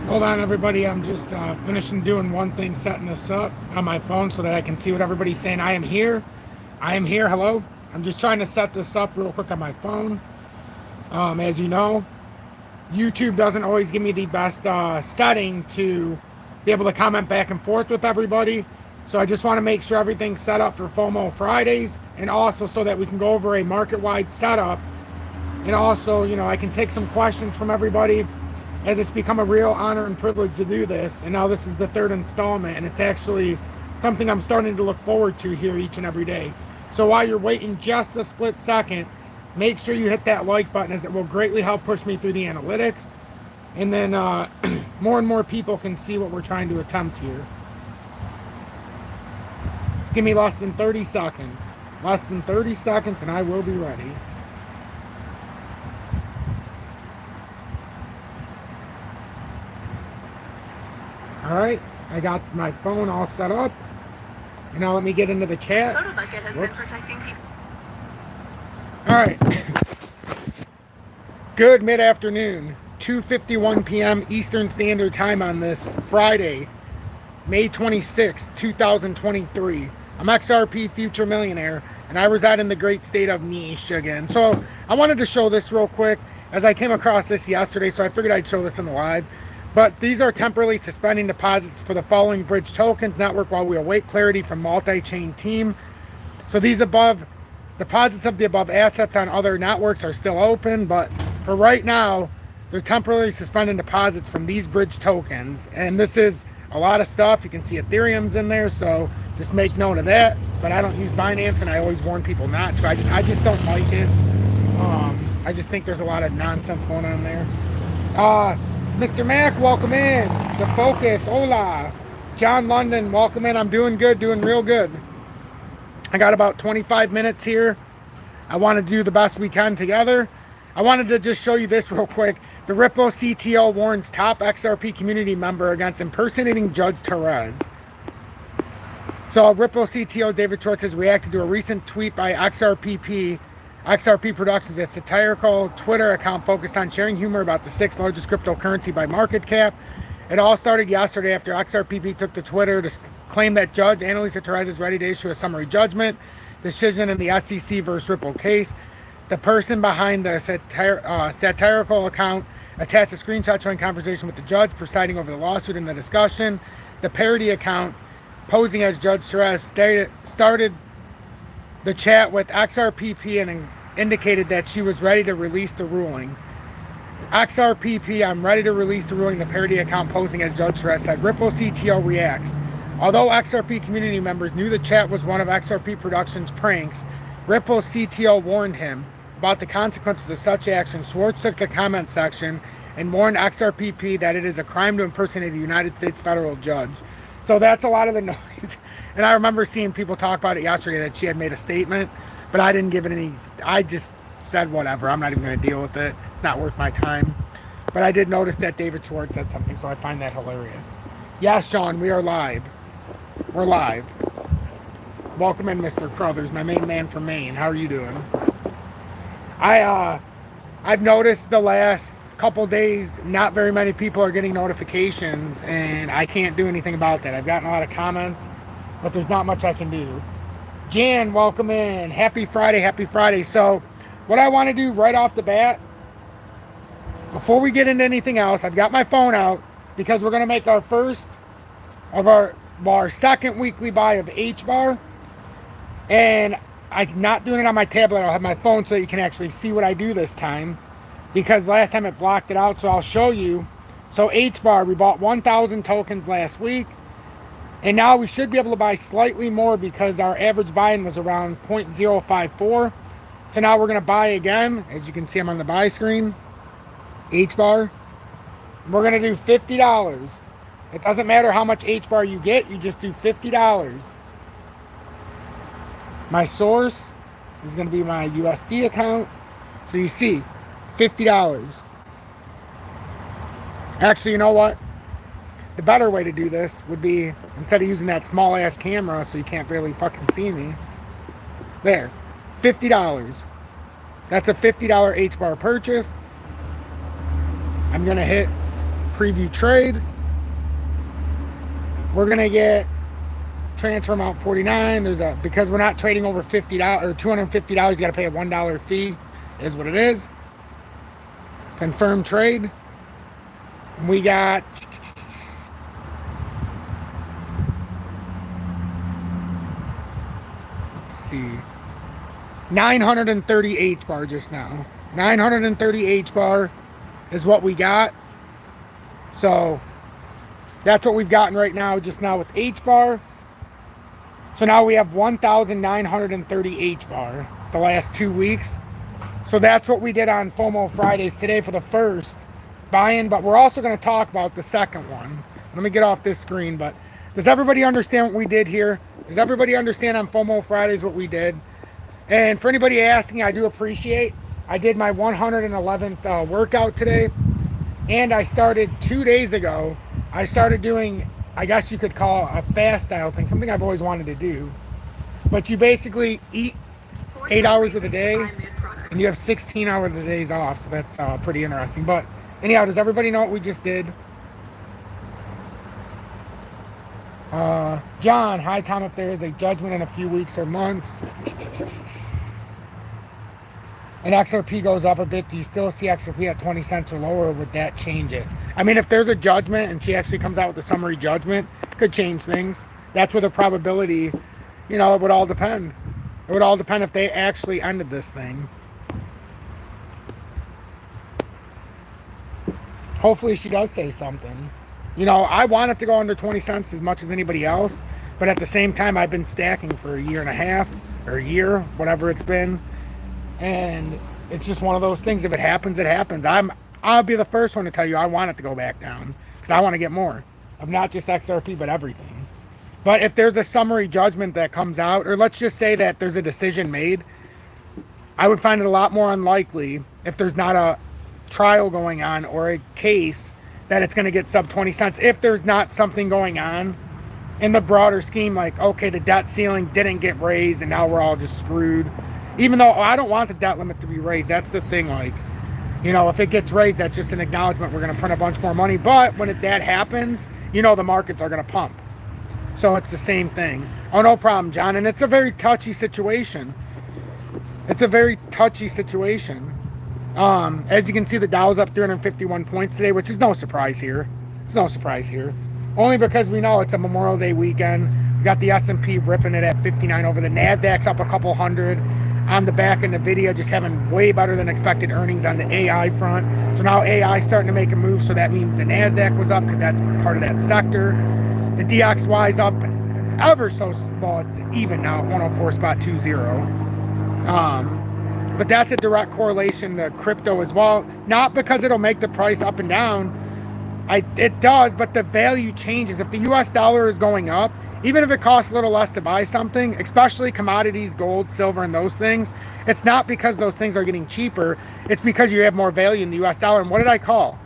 Hold on, everybody. I'm just finishing doing one thing, setting this up on my phone so that I can see what everybody's saying. I am here. I am here. Hello. I'm just trying to set this up real quick on my phone. As you know, YouTube doesn't always give me the best setting to be able to comment back and forth with everybody. So I just want to make sure everything's set up for FOMO Fridays, and also so that we can go over a market-wide setup. And also, you know, I can take some questions from everybody, as it's become a real honor and privilege to do this. And now this is the third installment, and it's actually something I'm starting to look forward to here each and every day. So while you're waiting just a split second, make sure you hit that like button, as it will greatly help push me through the analytics. And then more and more people can see what we're trying to attempt here. Just give me less than 30 seconds. Less than 30 seconds and I will be ready. Alright, I got my phone all set up. And now let me get into the chat. PhotoBucket has been protecting people. Alright. Good mid-afternoon. 2:51 p.m. Eastern Standard Time on this Friday, May 26, 2023. I'm XRP Future Millionaire, and I reside in the great state of Michigan. So I wanted to show this real quick, as I came across this yesterday, so I figured I'd show this in the live. But these are temporarily suspending deposits for the following bridge tokens network while we await clarity from multi-chain team. So these above deposits of the above assets on other networks are still open, but for right now, they're temporarily suspending deposits from these bridge tokens. And this is a lot of stuff. You can see Ethereum's in there, so just make note of that. But I don't use Binance, and I always warn people not to. I just don't like it. I just think there's a lot of nonsense going on there. Mr. Mac, welcome in. The Focus, hola. John London, welcome in. I'm doing good, doing real good. I got about 25 minutes here. I want to do the best we can together. I wanted to just show you this real quick. The Ripple CTO warns top XRP community member against impersonating Judge Therese. So Ripple CTO David Schwartz has reacted to a recent tweet by XRP Productions, a satirical Twitter account focused on sharing humor about the 6th largest cryptocurrency by market cap. It all started yesterday after XRP took to Twitter to claim that Judge Annalisa Therese is ready to issue a summary judgment decision in the SEC versus Ripple case. The person behind the satirical account attached a screenshot showing conversation with the judge presiding over the lawsuit in the discussion. The parody account, posing as Judge Therese, started the chat with XRP and indicated that she was ready to release the ruling. XRP, I'm ready to release the ruling, the parody account posing as Judge Therese said. Ripple CTO reacts. Although XRP community members knew the chat was one of XRP Productions' pranks, Ripple CTO warned him about the consequences of such action. Schwartz took the comment section and warned XRP that it is a crime to impersonate a United States federal judge. So that's a lot of the noise. And I remember seeing people talk about it yesterday that she had made a statement, but I didn't give it any, I just said whatever. I'm not even going to deal with it. It's not worth my time. But I did notice that David Schwartz said something, so I find that hilarious. Yes, John, we are live. We're live. Welcome in, Mr. Crothers, my main man from Maine. How are you doing? I've noticed the last couple days not very many people are getting notifications, and I can't do anything about that. I've gotten a lot of comments, but there's not much I can do. Jan, welcome in. Happy Friday, happy Friday. So what I want to do right off the bat, before we get into anything else, I've got my phone out because we're going to make our first of our second weekly buy of Hbar. And I'm not doing it on my tablet. I'll have my phone so you can actually see what I do this time, because last time it blocked it out. So I'll show you. So Hbar, we bought 1,000 tokens last week. And now we should be able to buy slightly more because our average buy-in was around 0.054. So now we're going to buy again. As you can see, I'm on the buy screen. Hbar. We're going to do $50. It doesn't matter how much Hbar you get. You just do $50. My source is going to be my USD account. So you see, $50. Actually, you know what? The better way to do this would be, instead of using that small ass camera so you can't really fucking see me, there, $50. That's a $50 Hbar purchase. I'm gonna hit preview trade. We're gonna get transfer amount 49. Because we're not trading over $50 or $250, you gotta pay a $1 fee, is what it is. Confirm trade. We got see, 930 Hbar just now. 930 Hbar is what we got. So that's what we've gotten right now, just now with Hbar. So now we have 1,930 Hbar the last 2 weeks. So that's what we did on FOMO Fridays today for the first buy-in, but we're also going to talk about the second one. Let me get off this screen, but does everybody understand what we did here? Does everybody understand on FOMO Fridays what we did? And for anybody asking, I do appreciate. I did my 111th workout today, and I started 2 days ago. I started doing, I guess you could call a fast style thing, something I've always wanted to do. But you basically eat 8 hours of the day, and you have 16 hours of the days off. So that's pretty interesting. But anyhow, does everybody know what we just did? John, hi Tom, if there is a judgment in a few weeks or months and XRP goes up a bit, do you still see XRP at 20 cents or lower, or would that change it? I mean, if there's a judgment and she actually comes out with a summary judgment, it could change things. That's where the probability, you know, it would all depend. It would all depend if they actually ended this thing. Hopefully she does say something. You know, I want it to go under 20 cents as much as anybody else, but at the same time, I've been stacking for a year and a half, or a year, whatever it's been, and it's just one of those things. If it happens, it happens. I'll be the first one to tell you I want it to go back down, because I want to get more of not just XRP, but everything. But if there's a summary judgment that comes out, or let's just say that there's a decision made, I would find it a lot more unlikely, if there's not a trial going on or a case, that it's going to get sub 20 cents. If there's not something going on in the broader scheme, like, okay, the debt ceiling didn't get raised and now we're all just screwed. Even though I don't want the debt limit to be raised. That's the thing. Like, you know, if it gets raised, that's just an acknowledgement we're going to print a bunch more money. But when that happens, you know, the markets are going to pump. So it's the same thing. Oh, no problem, John. And it's a very touchy situation. It's a very touchy situation. As you can see, the Dow's up 351 points today, which is no surprise here. It's no surprise here. Only because we know it's a Memorial Day weekend. We got the S&P ripping it at 59 over. The NASDAQ's up a couple hundred on the back of NVIDIA, just having way better than expected earnings on the AI front. So now AI starting to make a move, so that means the NASDAQ was up because that's part of that sector. The DXY's up ever so small. It's even now at 104.20. But that's a direct correlation to crypto as well. Not because it'll make the price up and down. It does, but the value changes. If the US dollar is going up, even if it costs a little less to buy something, especially commodities, gold, silver, and those things, it's not because those things are getting cheaper. It's because you have more value in the US dollar. And what did I call?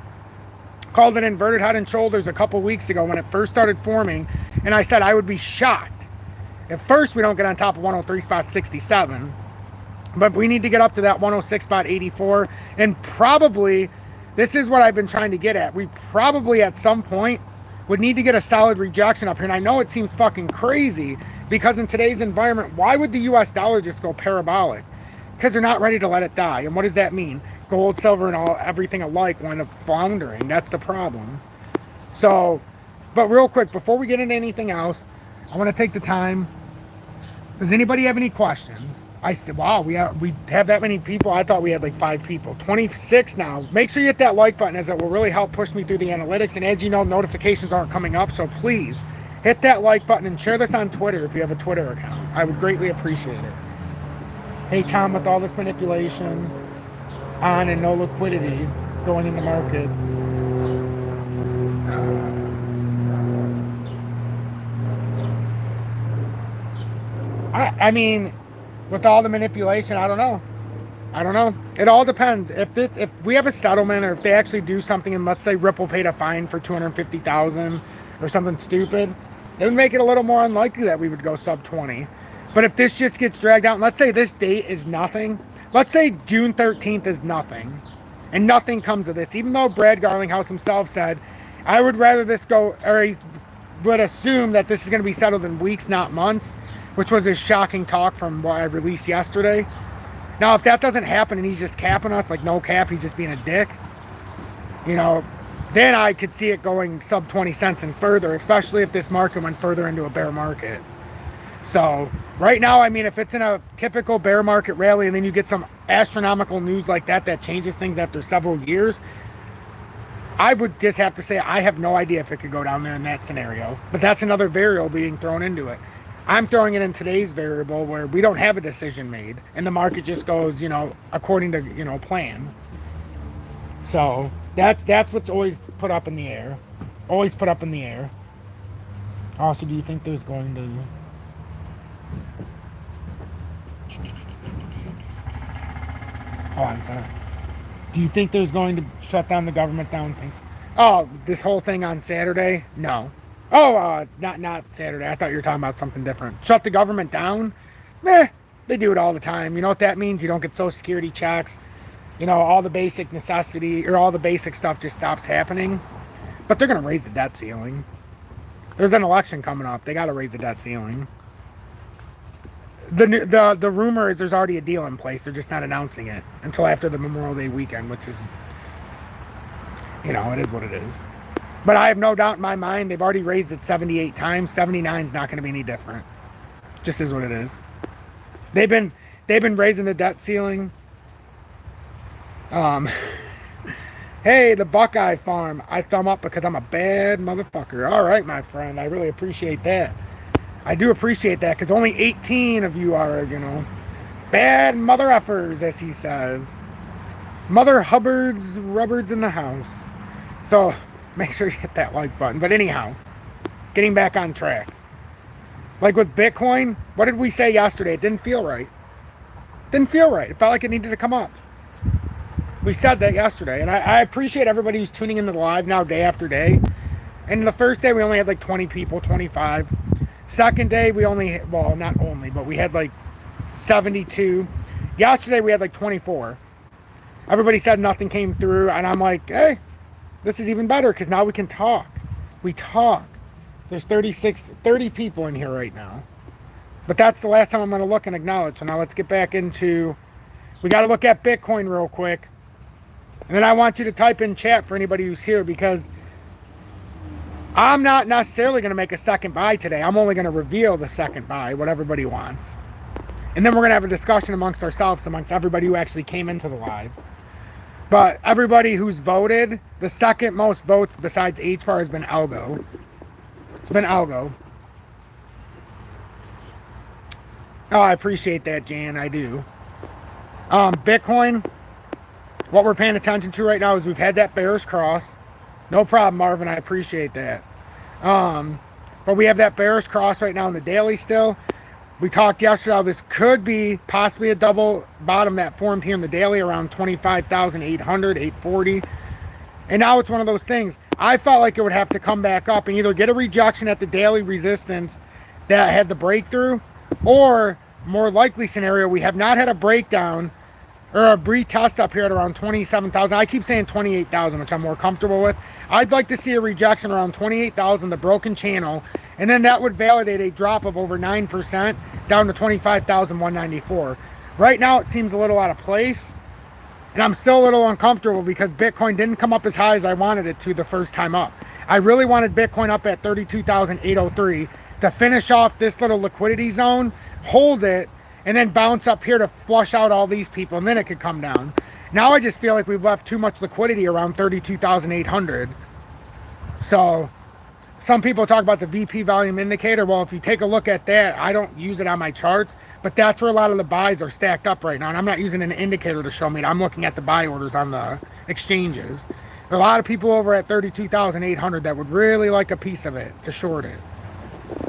Called it inverted head and shoulders a couple weeks ago when it first started forming. And I said I would be shocked if first we don't get on top of 103.67. But we need to get up to that 106.84, and probably, this is what I've been trying to get at, we probably at some point would need to get a solid rejection up here. And I know it seems fucking crazy Because in today's environment, why would the US dollar just go parabolic? Because they're not ready to let it die. And what does that mean? Gold, silver, and everything alike wind up floundering. That's the problem. So, but real quick, before we get into anything else, I want to take the time. Does anybody have any questions? I said, wow, we have that many people. I thought we had like 5 people. 26 now. Make sure you hit that like button, as it will really help push me through the analytics. And as you know, notifications aren't coming up. So please hit that like button and share this on Twitter if you have a Twitter account. I would greatly appreciate it. Hey, Tom, with all this manipulation on and no liquidity going in the markets, I mean, with all the manipulation, I don't know. It all depends. If we have a settlement, or if they actually do something, and let's say Ripple paid a fine for $250,000 or something stupid, it would make it a little more unlikely that we would go sub 20. But if this just gets dragged out, and let's say this date is nothing, let's say June 13th is nothing, and nothing comes of this, even though Brad Garlinghouse himself said, I would rather this go, or he would assume that this is going to be settled in weeks, not months, which was his shocking talk from what I released yesterday. Now, if that doesn't happen and he's just capping us, like no cap, he's just being a dick, you know, then I could see it going sub 20 cents and further, especially if this market went further into a bear market. So right now, I mean, if it's in a typical bear market rally and then you get some astronomical news like that changes things after several years, I would just have to say I have no idea if it could go down there in that scenario. But that's another variable being thrown into it. I'm throwing it in today's variable where we don't have a decision made and the market just goes, you know, according to, you know, plan. So that's what's always put up in the air. Always put up in the air. Also, do you think there's going to... Oh, I'm sorry. Do you think there's going to shut down the government down things? Oh, this whole thing on Saturday? No. Oh, not Saturday. I thought you were talking about something different. Shut the government down? Meh. They do it all the time. You know what that means? You don't get Social Security checks. You know, all the basic necessity, or all the basic stuff just stops happening. But they're going to raise the debt ceiling. There's an election coming up. They got to raise the debt ceiling. The rumor is there's already a deal in place. They're just not announcing it until after the Memorial Day weekend, which is, you know, it is what it is. But I have no doubt in my mind they've already raised it 78 times. 79 is not going to be any different. Just is what it is. They've been raising the debt ceiling. Hey, the Buckeye Farm. I thumb up because I'm a bad motherfucker. All right, my friend. I really appreciate that. I do appreciate that because only 18 of you are, you know, bad mother effers, as he says. Mother Hubbards, rubbards in the house. So make sure you hit that like button. But anyhow, getting back on track. Like with Bitcoin, what did we say yesterday? It didn't feel right. Didn't feel right. It felt like it needed to come up. We said that yesterday. And I appreciate everybody who's tuning into the live now day after day. And the first day we only had like 20 people, 25. Second day we only, well, not only, but we had like 72. Yesterday we had like 24. Everybody said nothing came through. And I'm like, hey, this is even better because now we can talk. We talk. There's 30 people in here right now. But that's the last time I'm going to look and acknowledge. So now let's get back into, we got to look at Bitcoin real quick. And then I want you to type in chat for anybody who's here because I'm not necessarily going to make a second buy today. I'm only going to reveal the second buy, what everybody wants. And then we're going to have a discussion amongst ourselves, amongst everybody who actually came into the live. But everybody who's voted, the second most votes besides Hbar has been Algo. It's been Algo. Oh, I appreciate that, Jan. I do. Bitcoin, what we're paying attention to right now is we've had that bearish cross. No problem, Marvin. I appreciate that. But we have that bearish cross right now in the daily still. We talked yesterday how this could be possibly a double bottom that formed here in the daily around 25,800, 840. And now it's one of those things. I felt like it would have to come back up and either get a rejection at the daily resistance that had the breakthrough, or more likely scenario, we have not had a breakdown or a retest up here at around 27,000. I keep saying 28,000, which I'm more comfortable with. I'd like to see a rejection around 28,000, the broken channel, And then that would validate a drop of over 9% down to 25,194. Right now it seems a little out of place. And I'm still a little uncomfortable because Bitcoin didn't come up as high as I wanted it to the first time up. I really wanted Bitcoin up at 32,803 to finish off this little liquidity zone, hold it, and then bounce up here to flush out all these people, and then it could come down. Now I just feel like we've left too much liquidity around 32,800. So some people talk about the VP volume indicator. Well, if you take a look at that, I don't use it on my charts, but that's where a lot of the buys are stacked up right now. And I'm not using an indicator to show me it. I'm looking at the buy orders on the exchanges. There are a lot of people over at 32,800 that would really like a piece of it to short it.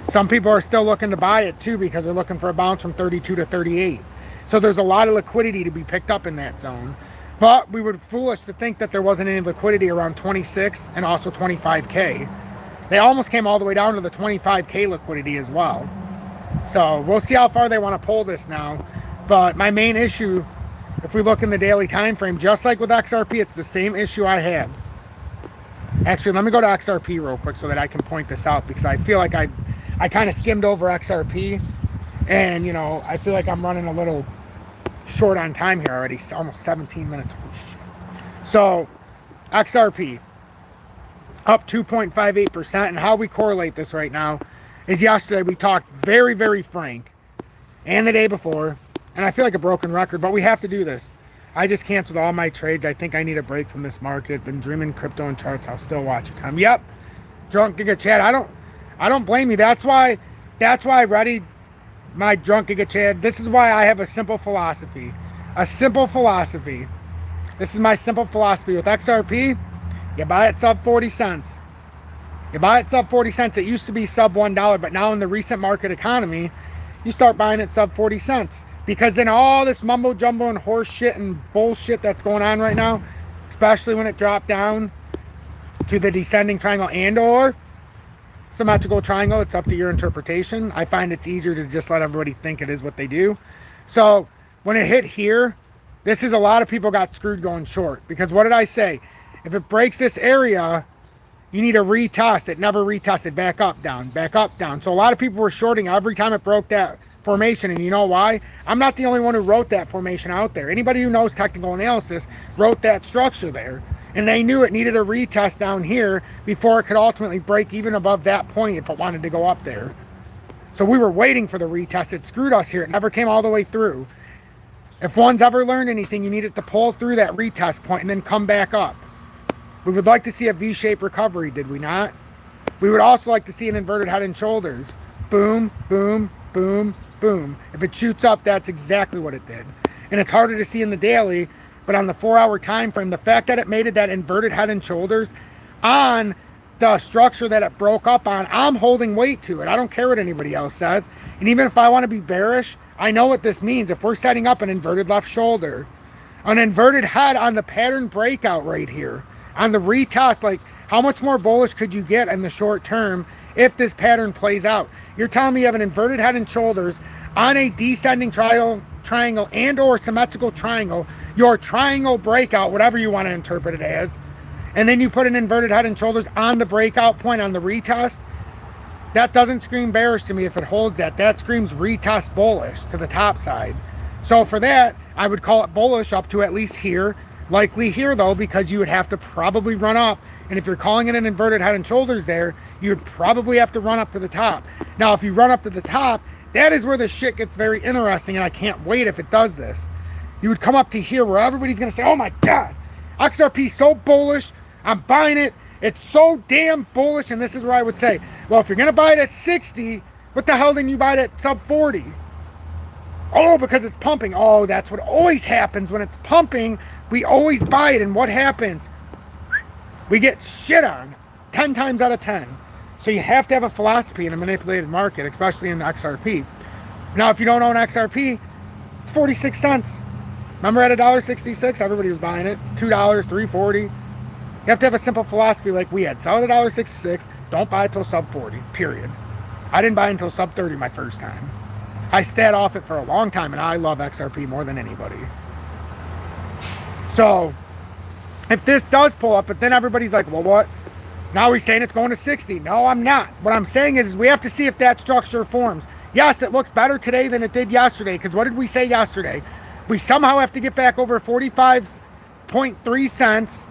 Some people are still looking to buy it too because they're looking for a bounce from 32 to 38. So there's a lot of liquidity to be picked up in that zone. But we were foolish to think that there wasn't any liquidity around 26 and also 25K. They almost came all the way down to the 25K liquidity as well. So we'll see how far they want to pull this now. But my main issue, if we look in the daily time frame, just like with XRP, it's the same issue I had. Actually, let me go to XRP real quick so that I can point this out, because I feel like I kind of skimmed over XRP, and you know, I feel like I'm running a little short on time here already. Almost 17 minutes. So XRP up 2.58%, and how we correlate this right now is yesterday we talked very, very frank, and the day before, and I feel like a broken record, but we have to do this. I just canceled all my trades. I think I need a break from this market. Been dreaming crypto and charts. I'll still watch it. Time. Yep. Drunk Giga Chad. I don't blame you. That's why I readied my Drunk Giga Chad. This is why I have a simple philosophy. A simple philosophy. This is my simple philosophy with XRP. You buy it sub 40 cents. You buy it sub 40 cents. It used to be sub $1, but now in the recent market economy, you start buying it sub 40 cents. Because then all this mumbo jumbo and horse shit and bullshit that's going on right now, especially when it dropped down to the descending triangle and or symmetrical triangle, it's up to your interpretation. I find it's easier to just let everybody think it is what they do. So when it hit here, this is a lot of people got screwed going short. Because what did I say? If it breaks this area, you need to retest. It never retested. Back up, down, back up, down. So a lot of people were shorting every time it broke that formation. And you know why? I'm not the only one who wrote that formation out there. Anybody who knows technical analysis wrote that structure there. And they knew it needed a retest down here before it could ultimately break even above that point if it wanted to go up there. So we were waiting for the retest. It screwed us here. It never came all the way through. If one's ever learned anything, you need it to pull through that retest point and then come back up. We would like to see a V-shaped recovery, did we not? We would also like to see an inverted head and shoulders. Boom, boom, boom, boom. If it shoots up, that's exactly what it did. And it's harder to see in the daily, but on the 4-hour time frame, the fact that it made it that inverted head and shoulders on the structure that it broke up on, I'm holding weight to it. I don't care what anybody else says. And even if I want to be bearish, I know what this means. If we're setting up an inverted left shoulder, an inverted head on the pattern breakout right here, on the retest, like how much more bullish could you get in the short term if this pattern plays out? You're telling me you have an inverted head and shoulders on a descending triangle and or symmetrical triangle, your triangle breakout, whatever you want to interpret it as, and then you put an inverted head and shoulders on the breakout point on the retest. That doesn't scream bearish to me if it holds that. That screams retest bullish to the top side. So for that, I would call it bullish up to at least here. Likely here though, because you would have to probably run up, and if you're calling it an inverted head and shoulders there, you would probably have to run up to the top. Now if you run up to the top, that is where the shit gets very interesting, and I can't wait if it does this. You would come up to here where everybody's gonna say, oh my god, XRP so bullish, I'm buying it, it's so damn bullish. And this is where I would say, well, if you're gonna buy it at 60, what the hell didn't you buy it at sub 40? Oh, because it's pumping. Oh, that's what always happens when it's pumping. We always buy it, and what happens? We get shit on 10 times out of 10. So you have to have a philosophy in a manipulated market, especially in the XRP. Now, if you don't own XRP, it's 46 cents. Remember at $1.66, everybody was buying it. $2, $3.40. You have to have a simple philosophy like we had. Sell at $1.66, don't buy it till sub 40, period. I didn't buy it until sub 30 my first time. I sat off it for a long time, and I love XRP more than anybody. So if this does pull up, but then everybody's like, well, what? Now he's saying it's going to 60. No, I'm not. What I'm saying is we have to see if that structure forms. Yes, it looks better today than it did yesterday, because what did we say yesterday? We somehow have to get back over 45.3 cents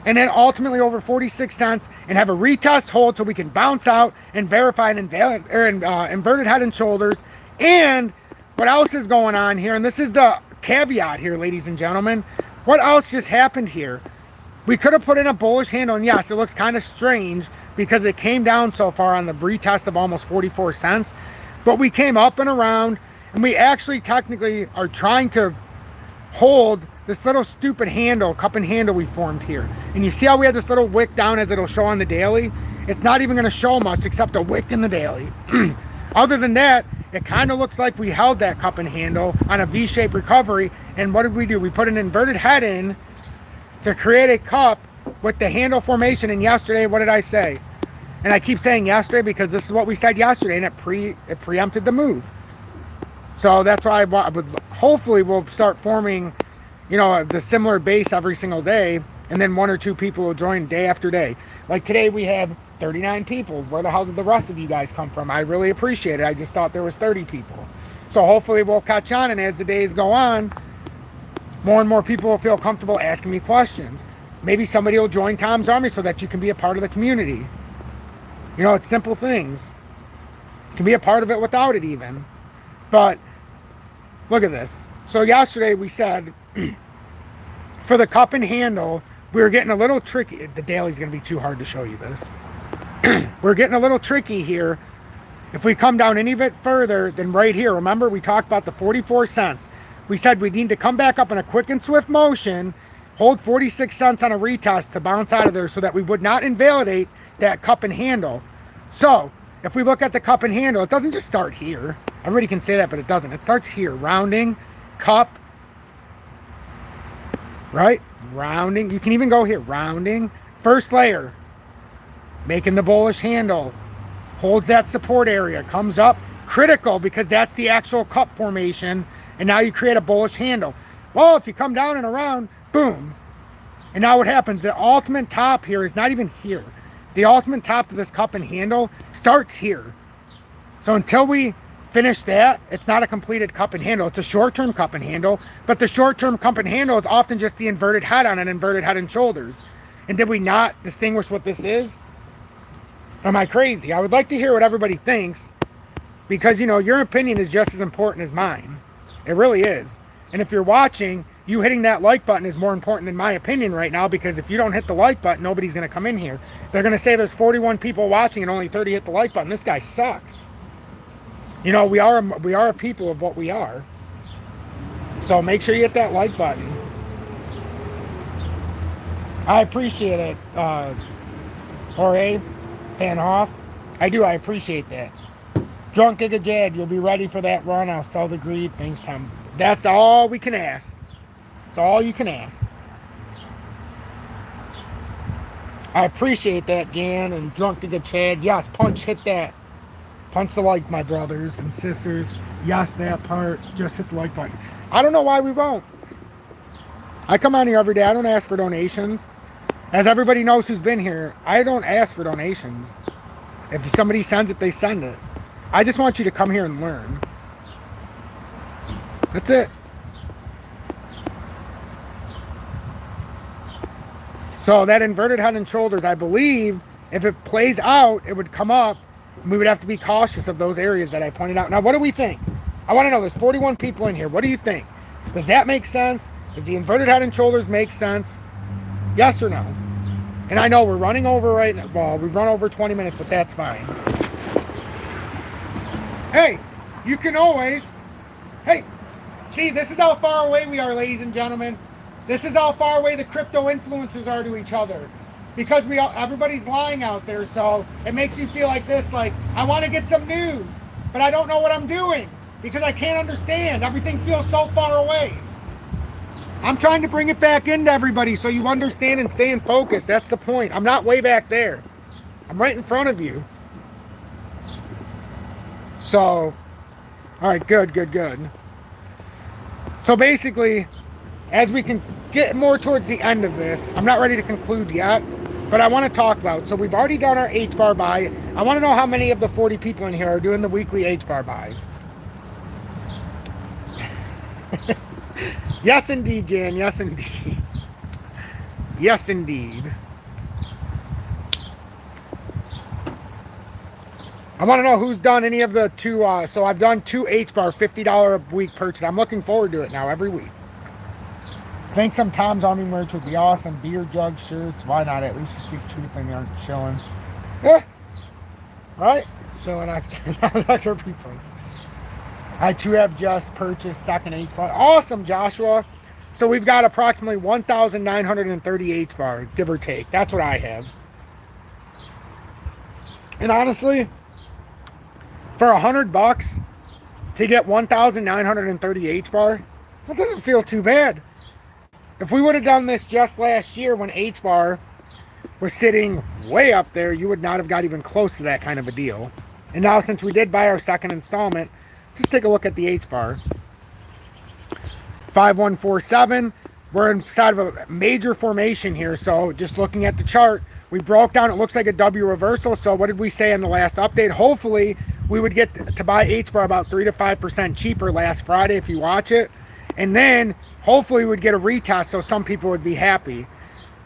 and then ultimately over 46 cents and have a retest hold so we can bounce out and verify an inverted head and shoulders. And what else is going on here? And this is the caveat here, ladies and gentlemen. What else just happened here? We could have put in a bullish handle, and yes, it looks kind of strange because it came down so far on the retest of almost 44 cents. But we came up and around, and we actually technically are trying to hold this little stupid handle, cup and handle we formed here. And you see how we had this little wick down as it'll show on the daily? It's not even going to show much except a wick in the daily. Other than that, it kind of looks like we held that cup and handle on a V-shaped recovery. And what did we do? We put an inverted head in to create a cup with the handle formation. And yesterday, what did I say? And I keep saying yesterday because this is what we said yesterday, and it preempted the move. So that's why I would hopefully we'll start forming, you know, the similar base every single day, and then 1 or 2 people will join day after day. Like today we have 39 people. Where the hell did the rest of you guys come from? I really appreciate it. I just thought there was 30 people. So hopefully we'll catch on, and as the days go on, more and more people will feel comfortable asking me questions. Maybe somebody will join Tom's Army so that you can be a part of the community. You know, it's simple things. You can be a part of it without it even. But look at this. So yesterday we said for the cup and handle, we were getting a little tricky. The daily's going to be too hard to show you this. We're getting a little tricky here. If we come down any bit further than right here, remember we talked about the 44 cents. We said we need to come back up in a quick and swift motion, hold 46 cents on a retest to bounce out of there so that we would not invalidate that cup and handle. So if we look at the cup and handle, it doesn't just start here. Everybody can say that, but it doesn't. It starts here, rounding, cup, right? Rounding. You can even go here, rounding, first layer, making the bullish handle, holds that support area, comes up, critical because that's the actual cup formation, and now you create a bullish handle. Well, if you come down and around, boom. And now what happens? The ultimate top here is not even here. The ultimate top to this cup and handle starts here. So until we finish that, it's not a completed cup and handle. It's a short-term cup and handle, but the short-term cup and handle is often just the inverted head on an inverted head and shoulders. And did we not distinguish what this is? Am I crazy? I would like to hear what everybody thinks, because, you know, your opinion is just as important as mine. It really is. And if you're watching, you hitting that like button is more important than my opinion right now, because if you don't hit the like button, nobody's going to come in here. They're going to say there's 41 people watching and only 30 hit the like button. This guy sucks. You know, we are a people of what we are. So make sure you hit that like button. I appreciate it, Jorge Van Hoff. I do. I appreciate that. Drunk Giga Jad, you'll be ready for that run. I'll sell the greed. Thanks, Tom. That's all we can ask. That's all you can ask. I appreciate that, Jan and Drunk Giga Chad. Yes, punch, hit that. Punch the like, my brothers and sisters. Yes, that part. Just hit the like button. I don't know why we won't. I come on here every day. I don't ask for donations. As everybody knows who's been here, I don't ask for donations. If somebody sends it, they send it. I just want you to come here and learn. That's it. So that inverted head and shoulders, I believe, if it plays out, it would come up. And we would have to be cautious of those areas that I pointed out. Now, what do we think? I want to know, there's 41 people in here. What do you think? Does that make sense? Does the inverted head and shoulders make sense? Yes or no? And I know we're running over right now. Well, we've run over 20 minutes, but that's fine. Hey, you can always... Hey, see, this is how far away we are, ladies and gentlemen. This is how far away the crypto influencers are to each other. Because everybody's lying out there, so it makes you feel like this, like, I want to get some news, but I don't know what I'm doing because I can't understand. Everything feels so far away. I'm trying to bring it back into everybody so you understand and stay in focus. That's the point. I'm not way back there. I'm right in front of you. So, all right, good. So basically, as we can get more towards the end of this, I'm not ready to conclude yet, but I want to talk about. So we've already done our H-bar buy. I want to know how many of the 40 people in here are doing the weekly H-bar buys. Yes, indeed, Jan. Yes, indeed. Yes, indeed. I want to know who's done any of the two. So I've done 2 H-bar, $50 a week purchase. I'm looking forward to it now every week. I think some Tom's Army merch would be awesome. Beer jug shirts. Why not? At least you speak truth and you aren't chilling. Yeah. Right? Chilling. That's our people. I too have just purchased second H-bar. Awesome, Joshua. So we've got approximately 1,930 H-bar, give or take. That's what I have. And honestly, for $100 to get 1,930 H-bar, that doesn't feel too bad. If we would have done this just last year when H-bar was sitting way up there, you would not have got even close to that kind of a deal. And now since we did buy our second installment, just take a look at the H-bar. 5147, we're inside of a major formation here. So just looking at the chart, we broke down, it looks like a W reversal. So what did we say in the last update? Hopefully we would get to buy H-bar about 3 to 5% cheaper last Friday if you watch it. And then hopefully we would get a retest so some people would be happy.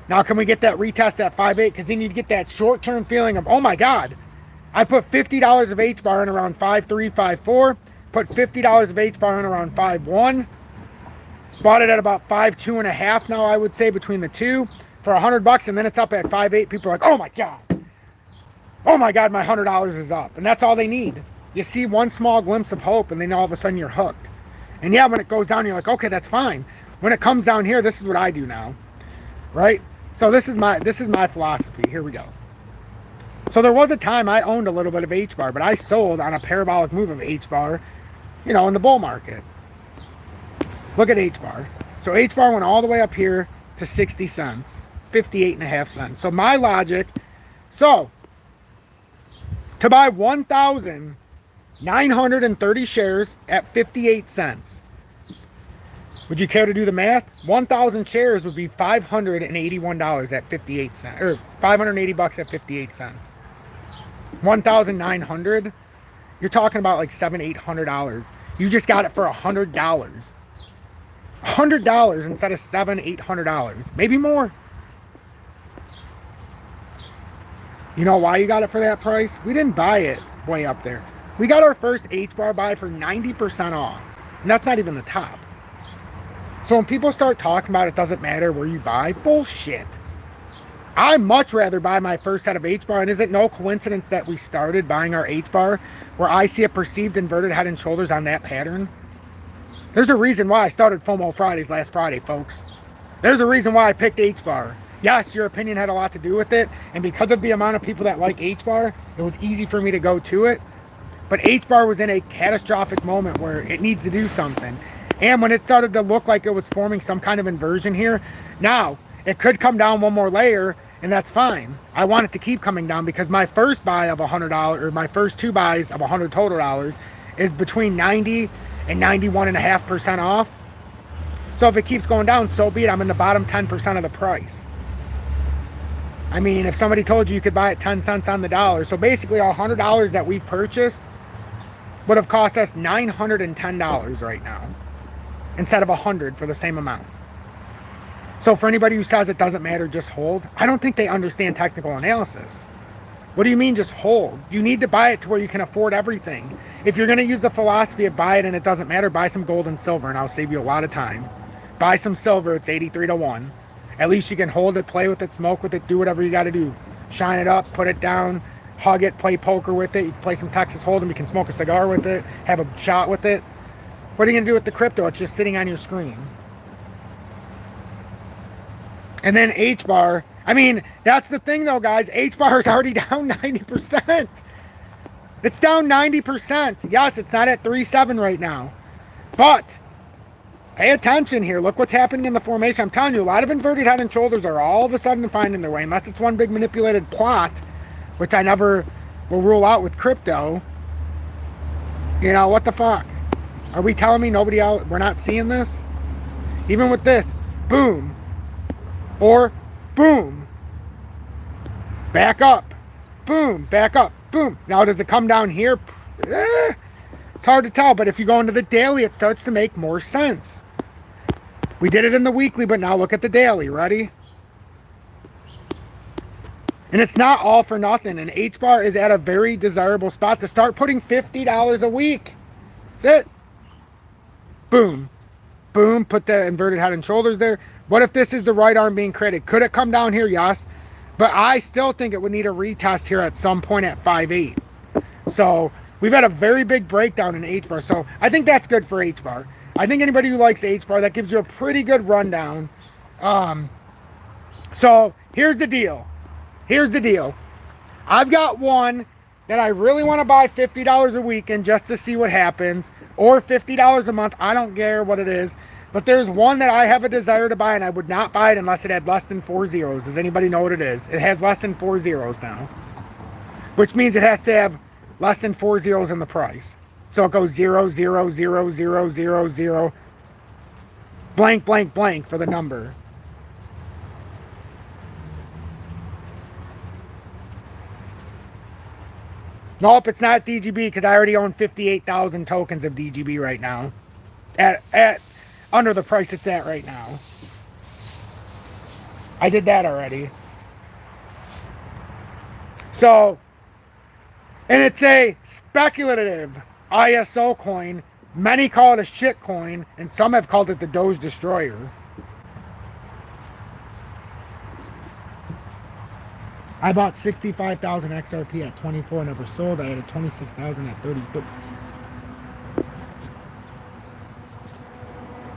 Now can we get that retest at 5.8? Because then you'd get that short-term feeling of, oh my God, I put $50 of H-bar in around 5.3, 5.4, put $50 of H-bar in around 5.1, bought it at about 5.2.5 now, I would say, between the two for $100, and then it's up at 5.8. People are like, oh my God, my $100 is up. And that's all they need. You see one small glimpse of hope and then all of a sudden you're hooked. And yeah, when it goes down, you're like, okay, that's fine. When it comes down here, this is what I do now, right? So this is my philosophy. Here we go. So there was a time I owned a little bit of H-bar, but I sold on a parabolic move of H-bar, you know, in the bull market. Look at H-bar. So H-bar went all the way up here to 60 cents, 58.5 cents. So my logic, so to buy 1,930 shares at 58 cents. Would you care to do the math? 1,000 shares would be $581 at 58 cents, or $580 at 58 cents. 1,900, you're talking about like $700-800. You just got it for $100. $100 instead of $700-800, maybe more. You know why you got it for that price? We didn't buy it way up there. We got our first H-bar buy for 90% off, and that's not even the top. So when people start talking about it doesn't matter where you buy, bullshit. I'd much rather buy my first set of H-bar, and is it no coincidence that we started buying our H-bar where I see a perceived inverted head and shoulders on that pattern? There's a reason why I started FOMO Fridays last Friday, folks. There's a reason why I picked H-bar. Yes, your opinion had a lot to do with it, and because of the amount of people that like H-bar, it was easy for me to go to it. But H-bar was in a catastrophic moment where it needs to do something. And when it started to look like it was forming some kind of inversion here, now it could come down one more layer, and that's fine. I want it to keep coming down because my first buy of $100, or my first 2 buys of $100 total dollars, is between 90 and 91.5% off. So if it keeps going down, so be it. I'm in the bottom 10% of the price. I mean, if somebody told you could buy it 10 cents on the dollar, so basically our $100 that we've purchased would have cost us $910 right now, instead of $100 for the same amount. So for anybody who says it doesn't matter, just hold, I don't think they understand technical analysis. What do you mean just hold? You need to buy it to where you can afford everything. If you're going to use the philosophy of buy it and it doesn't matter, buy some gold and silver and I'll save you a lot of time. Buy some silver, it's 83 to 1. At least you can hold it, play with it, smoke with it, do whatever you got to do. Shine it up, put it down, hug it, play poker with it. You can play some Texas Hold'em, you can smoke a cigar with it, have a shot with it. What are you going to do with the crypto? It's just sitting on your screen. And then H-bar. I mean, that's the thing though, guys. H-bar is already down 90%. It's down 90%. Yes, it's not at 3.7 right now. But pay attention here. Look what's happening in the formation. I'm telling you, a lot of inverted head and shoulders are all of a sudden finding their way. Unless it's one big manipulated plot, which I never will rule out with crypto. You know, what the fuck? Are we telling me nobody else, we're not seeing this? Even with this, boom. Or boom. back up, boom, back up, boom. Now, does it come down here? It's hard to tell, but if you go into the daily, it starts to make more sense. We did it in the weekly, but now look at the daily. Ready? And it's not all for nothing. And Hbar is at a very desirable spot to start putting $50 a week. That's it. Boom. Boom. Put the inverted head and shoulders there. What if this is the right arm being created? Could it come down here? Yes. But I still think it would need a retest here at some point at 5.8. So we've had a very big breakdown in Hbar. So I think that's good for Hbar. I think anybody who likes Hbar, that gives you a pretty good rundown. So here's the deal. Here's the deal. I've got one that I really want to buy $50 a week in just to see what happens, or $50 a month. I don't care what it is. But there's one that I have a desire to buy, and I would not buy it unless it had less than 4 zeros. Does anybody know what it is? It has less than 4 zeros now, which means it has to have less than 4 zeros in the price. So it goes 0, 0, 0, 0, 0, 0, blank, blank, blank for the number. Nope, it's not DGB because I already own 58,000 tokens of DGB right now. At under the price it's at right now. I did that already. So, and it's a speculative ISO coin. Many call it a shit coin, and some have called it the Doge Destroyer. I bought 65,000 XRP at 24, never sold. I had a 26,000 at 30. But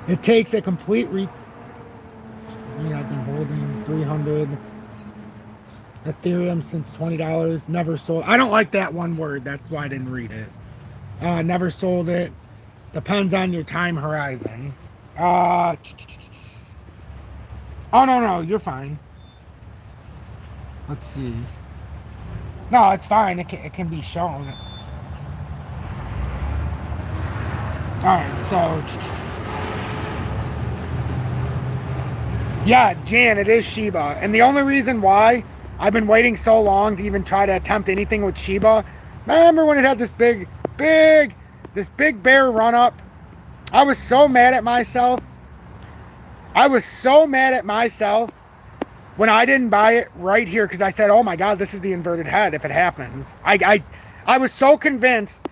it takes a complete I've been holding 300 Ethereum since $20. Never sold. I don't like that one word. That's why I didn't read it. Never sold it. Depends on your time horizon. Oh, no, you're fine. Let's see. No, it's fine. It can be shown. Alright, so... Yeah, Jan, it is Shiba. And the only reason why I've been waiting so long to even try to attempt anything with Shiba, remember when it had this big bear run up? I was so mad at myself. When I didn't buy it right here, because I said, oh my God, this is the inverted head if it happens. I was so convinced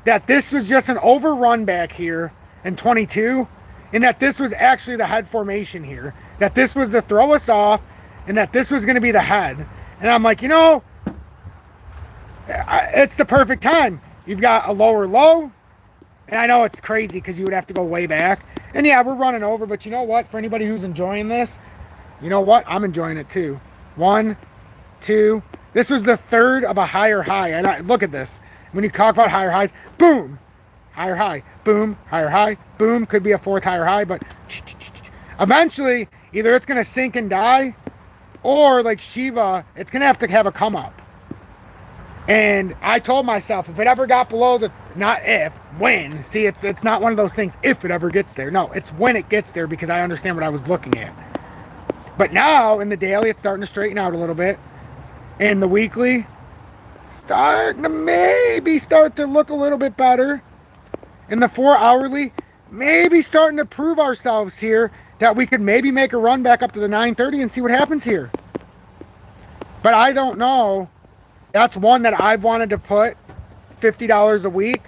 that this was just an overrun back here in 22, and that this was actually the head formation here. That this was to throw us off, and that this was going to be the head. And I'm like, you know, it's the perfect time. You've got a lower low, and I know it's crazy because you would have to go way back. And yeah, we're running over, but you know what? For anybody who's enjoying this, you know what? I'm enjoying it too. 1, 2. This was the third of a higher high. And look at this. When you talk about higher highs, boom, higher high, boom, higher high, boom. Could be a fourth higher high, but eventually, either it's going to sink and die, or like Shiba, it's going to have a come up. And I told myself, if it ever got below the, not if, when. See, it's not one of those things, if it ever gets there. No, it's when it gets there, because I understand what I was looking at. But now, in the daily, it's starting to straighten out a little bit. And the weekly, starting to maybe start to look a little bit better. In the 4 hourly, maybe starting to prove ourselves here that we could maybe make a run back up to the 930 and see what happens here. But I don't know. That's one that I've wanted to put $50 a week.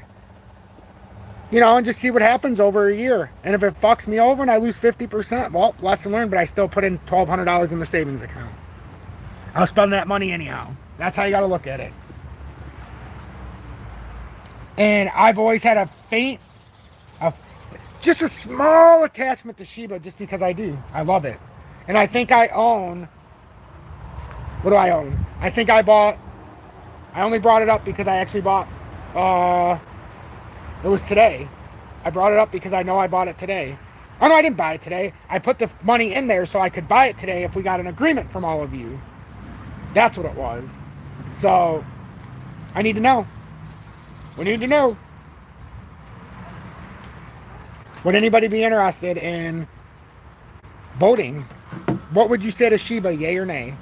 You know, and just see what happens over a year. And if it fucks me over and I lose 50%, well, lesson learned, but I still put in $1,200 in the savings account. I'll spend that money anyhow. That's how you got to look at it. And I've always had just a small attachment to Shiba just because I do. I love it. And I think I own, what do I own? I think I only brought it up because I actually bought, it was today. I brought it up because I know I bought it today. Oh no, I didn't buy it today. I put the money in there so I could buy it today if we got an agreement from all of you. That's what it was. So, I need to know. We need to know. Would anybody be interested in voting? What would you say to Shiba, yay or nay?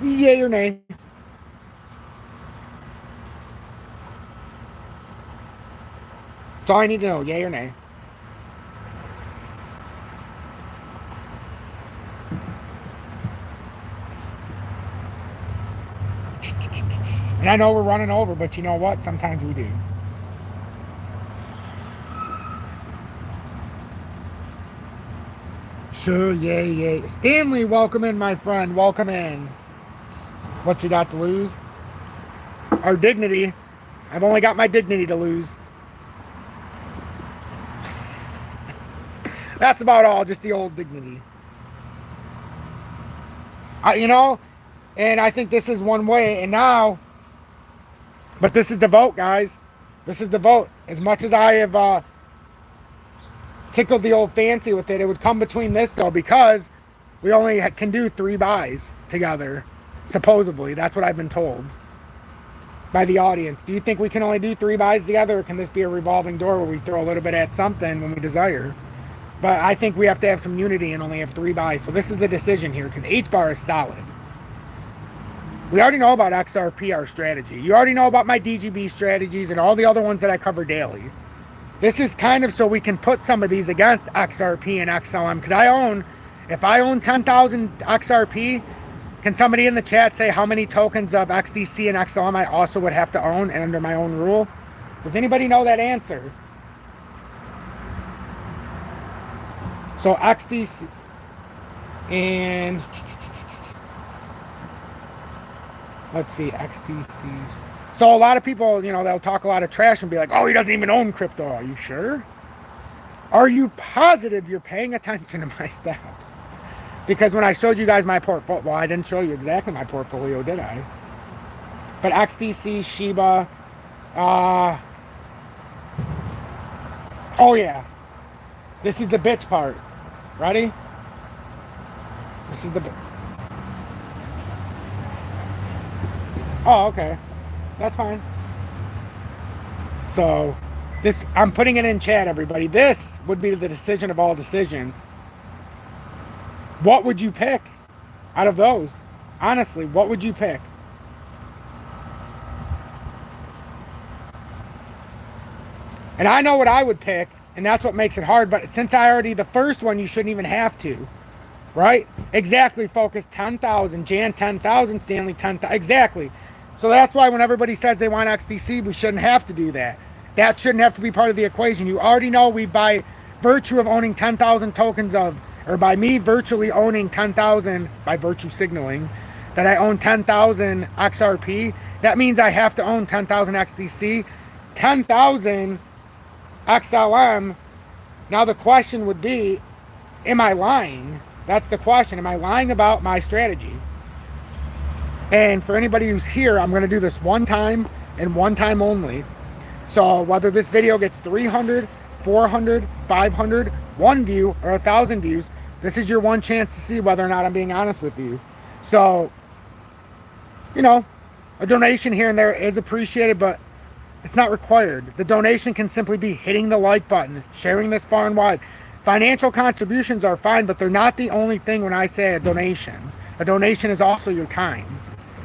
Yay or nay? That's all I need to know, yay or nay. And I know we're running over, but you know what? Sometimes we do. Sure, yay, yay. Stanley, welcome in, my friend. Welcome in. What you got to lose? Our dignity. I've only got my dignity to lose. That's about all, just the old dignity. You know, and I think this is one way, and now, but this is the vote, guys. This is the vote. As much as I have tickled the old fancy with it, it would come between this, though, because we only can do 3 buys together, supposedly. That's what I've been told by the audience. Do you think we can only do 3 buys together, or can this be a revolving door where we throw a little bit at something when we desire? But I think we have to have some unity and only have 3 buys. So this is the decision here, because Hbar is solid. We already know about XRP, our strategy. You already know about my DGB strategies and all the other ones that I cover daily. This is kind of so we can put some of these against XRP and XLM. Because if I own 10,000 XRP, can somebody in the chat say how many tokens of XDC and XLM I also would have to own and under my own rule? Does anybody know that answer? So XDC and let's see, XDCs. So a lot of people, you know, they'll talk a lot of trash and be like, oh, he doesn't even own crypto. Are you sure? Are you positive you're paying attention to my steps? Because when I showed you guys my portfolio, well, I didn't show you exactly my portfolio, did I? But XDC, Shiba, oh yeah. This is the bitch part. Ready? This is the bitch. Oh, okay. That's fine. So, I'm putting it in chat, everybody. This would be the decision of all decisions. What would you pick out of those? Honestly, what would you pick? And I know what I would pick, and that's what makes it hard. But since the first one, you shouldn't even have to. Right? Exactly. Focus 10,000. Jan 10,000. Stanley 10,000. Exactly. So that's why when everybody says they want XDC, we shouldn't have to do that. That shouldn't have to be part of the equation. You already know we, by virtue of owning 10,000 tokens of, or by me virtually owning 10,000, by virtue signaling that I own 10,000 XRP, that means I have to own 10,000 XDC, 10,000 XLM. Now the question would be, am I lying? That's the question. Am I lying about my strategy? And for anybody who's here, I'm going to do this one time and one time only. So whether this video gets 300, 400, 500, 1 view, or 1,000 views, this is your one chance to see whether or not I'm being honest with you. So, you know, a donation here and there is appreciated, but it's not required. The donation can simply be hitting the like button, sharing this far and wide. Financial contributions are fine, but they're not the only thing when I say a donation. A donation is also your time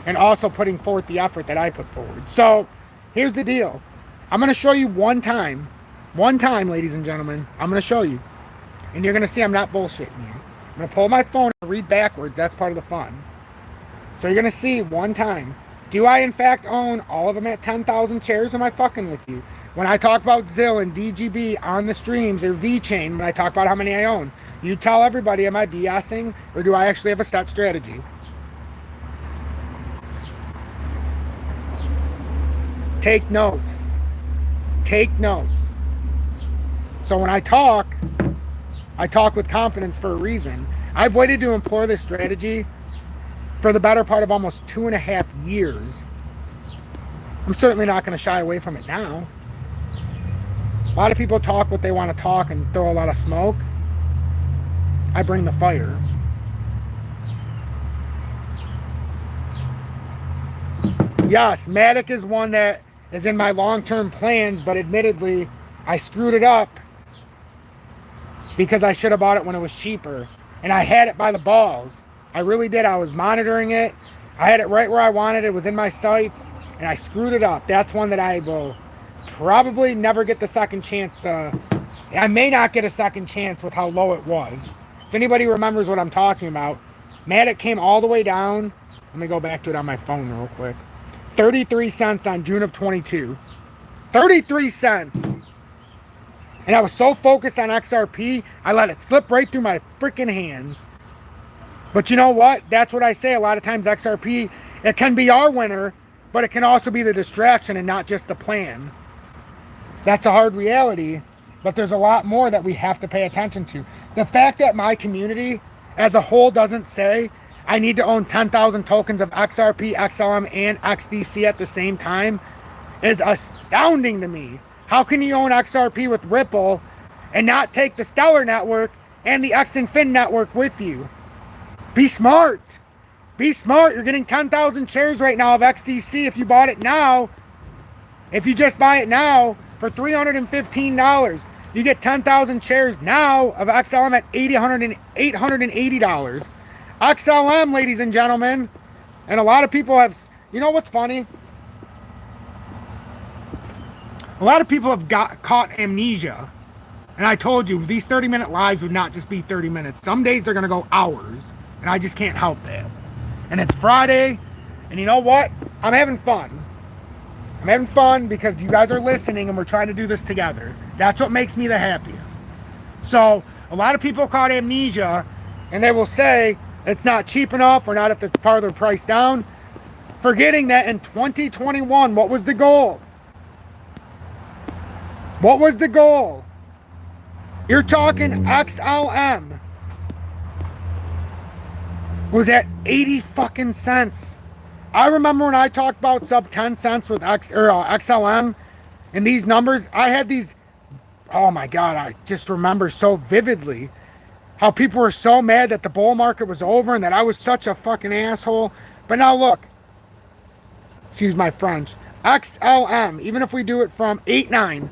and also putting forth the effort that I put forward. So here's the deal. I'm going to show you one time, ladies and gentlemen. I'm going to show you. And you're going to see I'm not bullshitting you. I'm going to pull my phone and read backwards. That's part of the fun. So you're going to see one time. Do I, in fact, own all of them at 10,000 shares? Am I fucking with you? When I talk about ZIL and DGB on the streams, or VChain, when I talk about how many I own, you tell everybody, am I BSing? Or do I actually have a set strategy? Take notes. Take notes. So when I talk with confidence for a reason. I've waited to employ this strategy for the better part of almost 2.5 years. I'm certainly not going to shy away from it now. A lot of people talk what they want to talk and throw a lot of smoke. I bring the fire. Yes, Matic is one that is in my long-term plans, but admittedly, I screwed it up because I should have bought it when it was cheaper. And I had it by the balls. I really did. I was monitoring it. I had it right where I wanted. It was in my sights, and I screwed it up. That's one that I will probably never get the second chance. I may not get a second chance with how low it was. If anybody remembers what I'm talking about, Matic came all the way down. Let me go back to it on my phone real quick. 33 cents on June of 22. 33 cents. And I was so focused on XRP, I let it slip right through my freaking hands. But you know what? That's what I say. A lot of times XRP, it can be our winner, but it can also be the distraction and not just the plan. That's a hard reality, but there's a lot more that we have to pay attention to. The fact that my community as a whole doesn't say I need to own 10,000 tokens of XRP, XLM, and XDC at the same time is astounding to me. How can you own XRP with Ripple and not take the Stellar network and the X and Fin network with you? Be smart. Be smart. You're getting 10,000 shares right now of XDC if you bought it now. If you just buy it now for $315, you get 10,000 shares now of XLM at $880. XLM, ladies and gentlemen. And a lot of people have, you know what's funny? A lot of people have caught amnesia. And I told you, these 30-minute lives would not just be 30 minutes. Some days they're going to go hours. And I just can't help that. And it's Friday. And you know what? I'm having fun. I'm having fun because you guys are listening and we're trying to do this together. That's what makes me the happiest. So a lot of people caught amnesia and they will say it's not cheap enough, we're not at the farther price down, forgetting that in 2021, what was the goal? What was the goal? You're talking XLM was at 80 fucking cents. I remember when I talked about sub 10 cents with XLM and these numbers, I had these, oh my God, I just remember so vividly how people were so mad that the bull market was over and that I was such a fucking asshole. But now look, excuse my French, XLM, even if we do it from 8.9,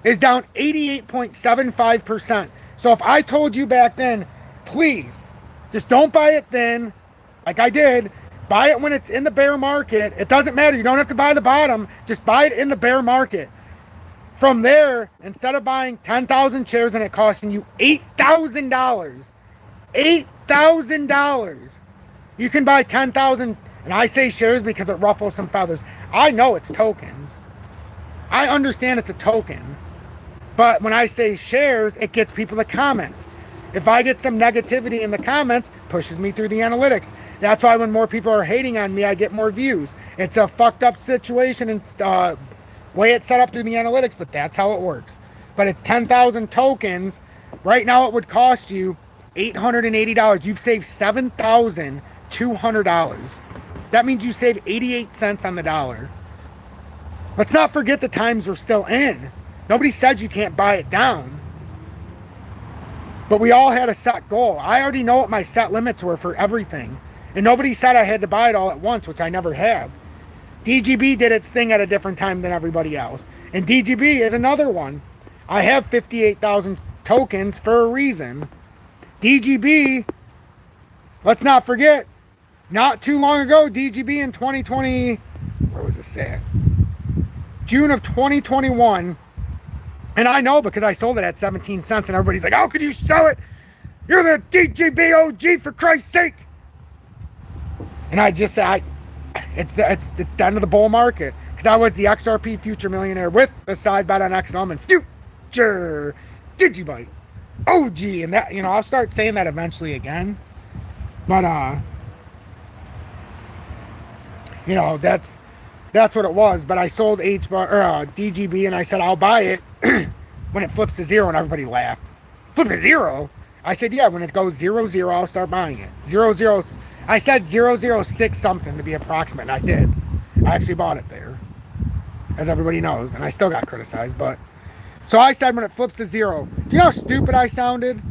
is down 88.75%. So if I told you back then, please, just don't buy it then, like I did, buy it when it's in the bear market. It doesn't matter. You don't have to buy the bottom. Just buy it in the bear market. From there, instead of buying 10,000 shares and it costing you $8,000, $8,000, you can buy 10,000, and I say shares because it ruffles some feathers. I know it's tokens. I understand it's a token. But when I say shares, it gets people to comment. If I get some negativity in the comments, pushes me through the analytics. That's why when more people are hating on me, I get more views. It's a fucked up situation and way it's set up through the analytics, but that's how it works. But it's 10,000 tokens. Right now it would cost you $880. You've saved $7,200. That means you save 88 cents on the dollar. Let's not forget the times we're still in. Nobody says you can't buy it down. But we all had a set goal. I already know what my set limits were for everything. And nobody said I had to buy it all at once, which I never have. DGB did its thing at a different time than everybody else. And DGB is another one. I have 58,000 tokens for a reason. DGB, let's not forget, not too long ago, DGB in 2020, where was this at? June of 2021. And I know because I sold it at 17 cents and everybody's like, how could you sell it? You're the DGB OG, for Christ's sake. And I just say, it's the end of the bull market. Because I was the XRP future millionaire with a side bet on XLM and future Digibyte OG. And that, you know, I'll start saying that eventually again. But, you know, that's what it was. But I sold Hbar or DGB and I said, I'll buy it when it flips to zero, and everybody laughed. Flip to zero? I said, yeah, when it goes 0-0, I'll start buying it. 0-0, I said 006 something to be approximate, and I did. I actually bought it there, as everybody knows, and I still got criticized, but. So I said when it flips to zero, do you know how stupid I sounded?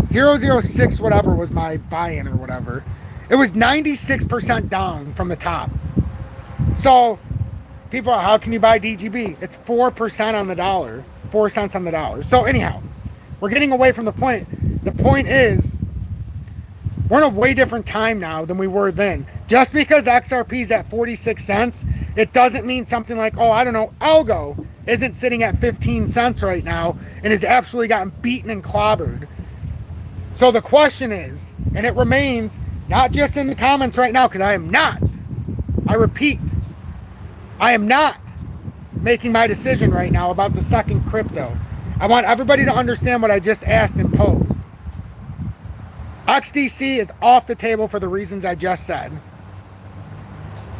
006 whatever was my buy-in or whatever. It was 96% down from the top. So people are, how can you buy DGB? It's 4% on the dollar, 4 cents on the dollar. So anyhow, we're getting away from the point. The point is, we're in a way different time now than we were then. Just because XRP is at 46 cents, it doesn't mean something like, oh, I don't know, Algo isn't sitting at 15 cents right now and has absolutely gotten beaten and clobbered. So the question is, and it remains, not just in the comments right now, because I repeat, I am not making my decision right now about the second crypto. I want everybody to understand what I just asked and posed. XDC is off the table for the reasons I just said.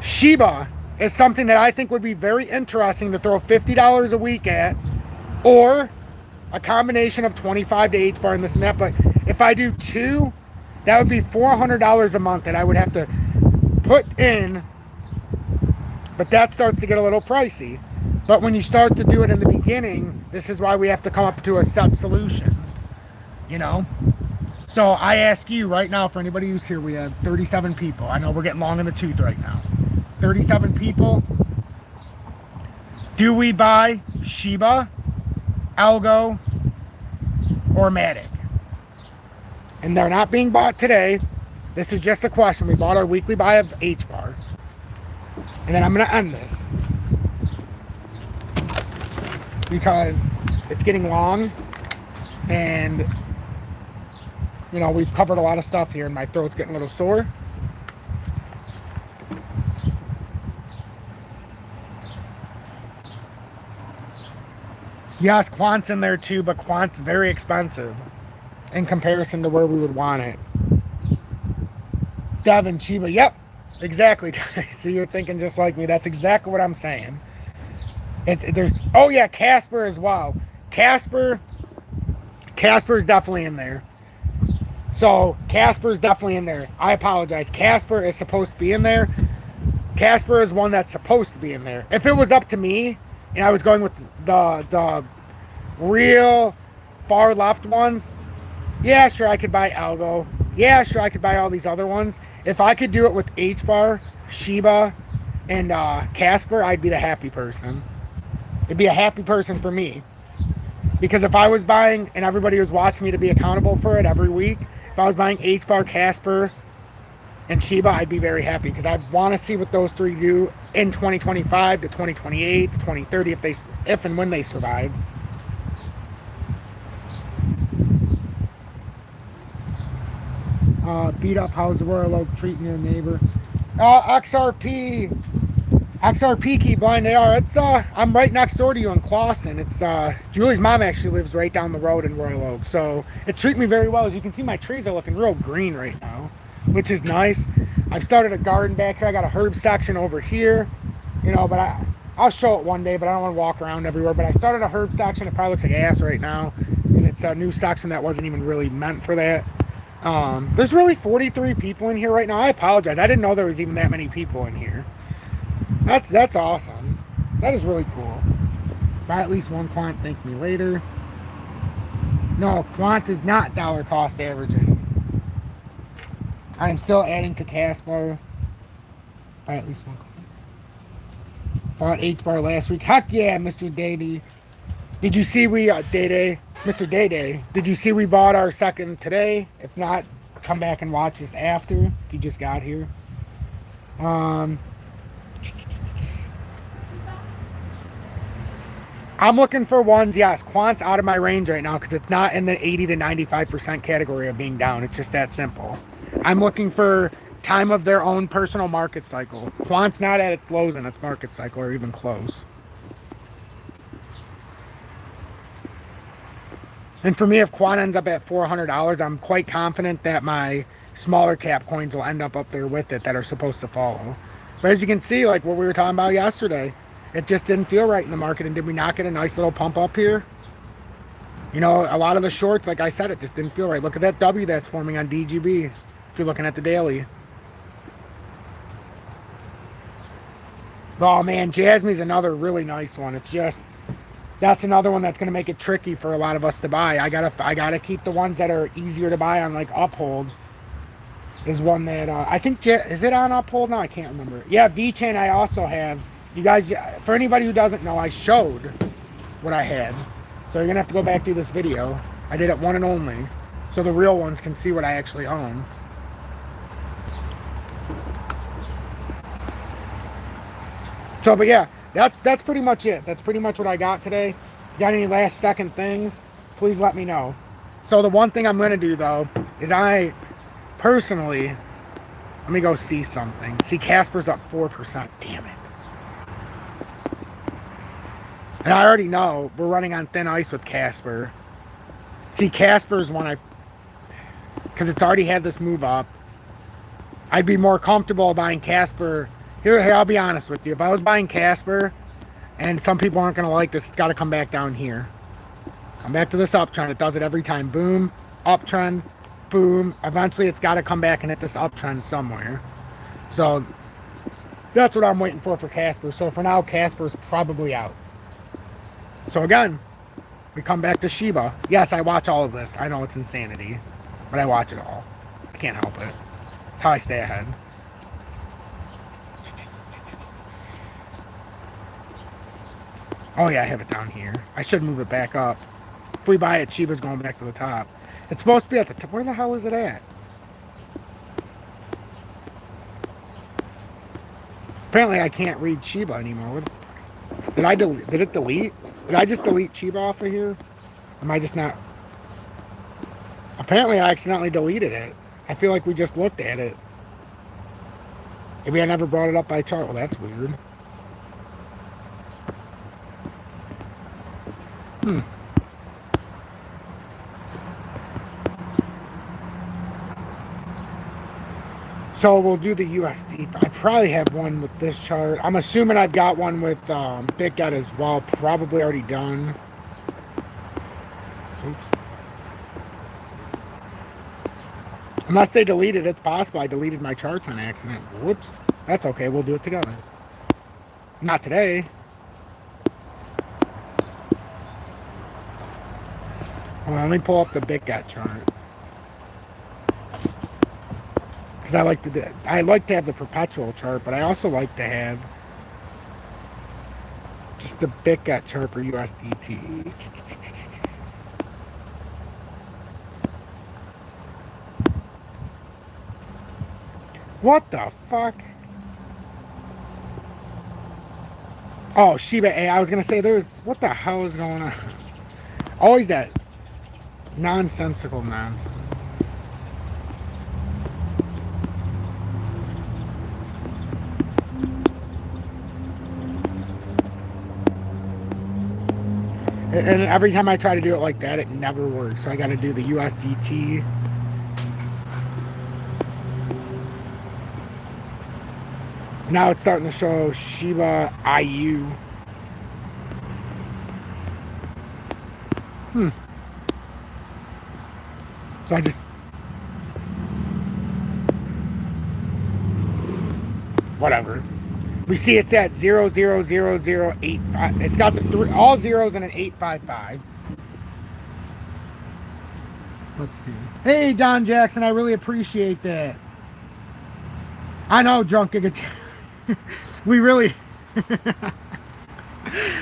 Shiba is something that I think would be very interesting to throw $50 a week at, or a combination of 25 to Hbar and this and that. But if I do two, that would be $400 a month that I would have to put in. But that starts to get a little pricey. But when you start to do it in the beginning, this is why we have to come up to a set solution, you know? So I ask you right now, for anybody who's here, we have 37 people. I know we're getting long in the tooth right now. 37 people. Do we buy Shiba, Algo, or Matic? And they're not being bought today. This is just a question. We bought our weekly buy of Hbar. And then I'm going to end this, because it's getting long, and you know, we've covered a lot of stuff here and my throat's getting a little sore. Yes, Quant's in there too, but Quant's very expensive in comparison to where we would want it. Devin, Shiba, yep, exactly. See, you're thinking just like me. That's exactly what I'm saying. Oh yeah, Casper as well. Casper's definitely in there. So Casper's definitely in there. I apologize. Casper is supposed to be in there. Casper is one that's supposed to be in there. If it was up to me and I was going with the real far left ones, yeah, sure, I could buy Algo. Yeah, sure, I could buy all these other ones. If I could do it with Hbar, Shiba, and Casper, I'd be the happy person. It'd be a happy person for me. Because if I was buying, and everybody was watching me to be accountable for it every week, if I was buying Hbar, Casper, and Shiba, I'd be very happy, because I want to see what those three do in 2025 to 2028 to 2030 if and when they survive. Beat up, how's the Royal Oak treating your neighbor? XRP key blind AR. It's I'm right next door to you in Clawson. It's Julie's mom actually lives right down the road in Royal Oak, so it's treating me very well. As you can see, my trees are looking real green right now, which is nice. I've started a garden back here. I got a herb section over here, you know, but I'll show it one day, but I don't want to walk around everywhere. But I started a herb section. It probably looks like ass right now because it's a new section that wasn't even really meant for that. There's really 43 people in here right now. I apologize. I didn't know there was even that many people in here. That's awesome. That is really cool. Buy at least one Quant, thank me later. No, Quant is not dollar cost averaging. I am still adding to Casper. Buy at least one Quant. Bought Hbar last week. Heck yeah, Mr. Day. Did you see Mr. Day, did you see we bought our second today? If not, come back and watch this after, if you just got here. I'm looking for ones, yes, Quant's out of my range right now because it's not in the 80 to 95% category of being down. It's just that simple. I'm looking for time of their own personal market cycle. Quant's not at its lows in its market cycle or even close. And for me, if Quant ends up at $400, I'm quite confident that my smaller cap coins will end up there with it that are supposed to follow. But as you can see, like what we were talking about yesterday, it just didn't feel right in the market. And did we not get a nice little pump up here? You know, a lot of the shorts, like I said, it just didn't feel right. Look at that W that's forming on DGB if you're looking at the daily. Oh man, Jasmine's another really nice one. It's just, that's another one that's going to make it tricky for a lot of us to buy. I gotta keep the ones that are easier to buy on, like Uphold is one that I think, is it on Uphold now? I can't remember. Yeah, VChain I also have. You guys, for anybody who doesn't know, I showed what I had. So you're going to have to go back through this video. I did it one and only, so the real ones can see what I actually own. So, but yeah, that's pretty much it. That's pretty much what I got today. If you got any last second things, please let me know. So the one thing I'm going to do, though, is I personally, let me go see something. See, Casper's up 4%. Damn it. And I already know we're running on thin ice with Casper. See, Casper's one because it's already had this move up. I'd be more comfortable buying Casper. Here, I'll be honest with you. If I was buying Casper, and some people aren't going to like this, it's got to come back down here. Come back to this uptrend. It does it every time. Boom, uptrend, boom. Eventually, it's got to come back and hit this uptrend somewhere. So that's what I'm waiting for Casper. So for now, Casper's probably out. So again, we come back to Shiba. Yes, I watch all of this. I know it's insanity, but I watch it all. I can't help it. That's how I stay ahead. Oh yeah, I have it down here. I should move it back up. If we buy it, Shiba's going back to the top. It's supposed to be at the top. Where the hell is it at? Apparently I can't read Shiba anymore. What the fuck? Did I delete? Did it delete? Did I just delete Shiba off of here? Am I just not? Apparently I accidentally deleted it. I feel like we just looked at it. Maybe I never brought it up by chart. Well, that's weird. So we'll do the USD. I probably have one with this chart. I'm assuming I've got one with BitGet as well. Probably already done. Oops. Unless they deleted it, it's possible I deleted my charts on accident. Whoops. That's okay. We'll do it together. Not today. Hold on, let me pull up the BitGet chart. Because I like to have the perpetual chart, but I also like to have just the BitGet chart for USDT. What the fuck? Oh, Shiba A. I was gonna say what the hell is going on? Always that nonsensical nonsense. And every time I try to do it like that, it never works. So I got to do the USDT. Now it's starting to show Shiba IU. So I just... Whatever. We see it's at 0.00085. It's got the all zeros and an 855. Let's see. Hey, Don Jackson, I really appreciate that. I know, drunk giga. We really...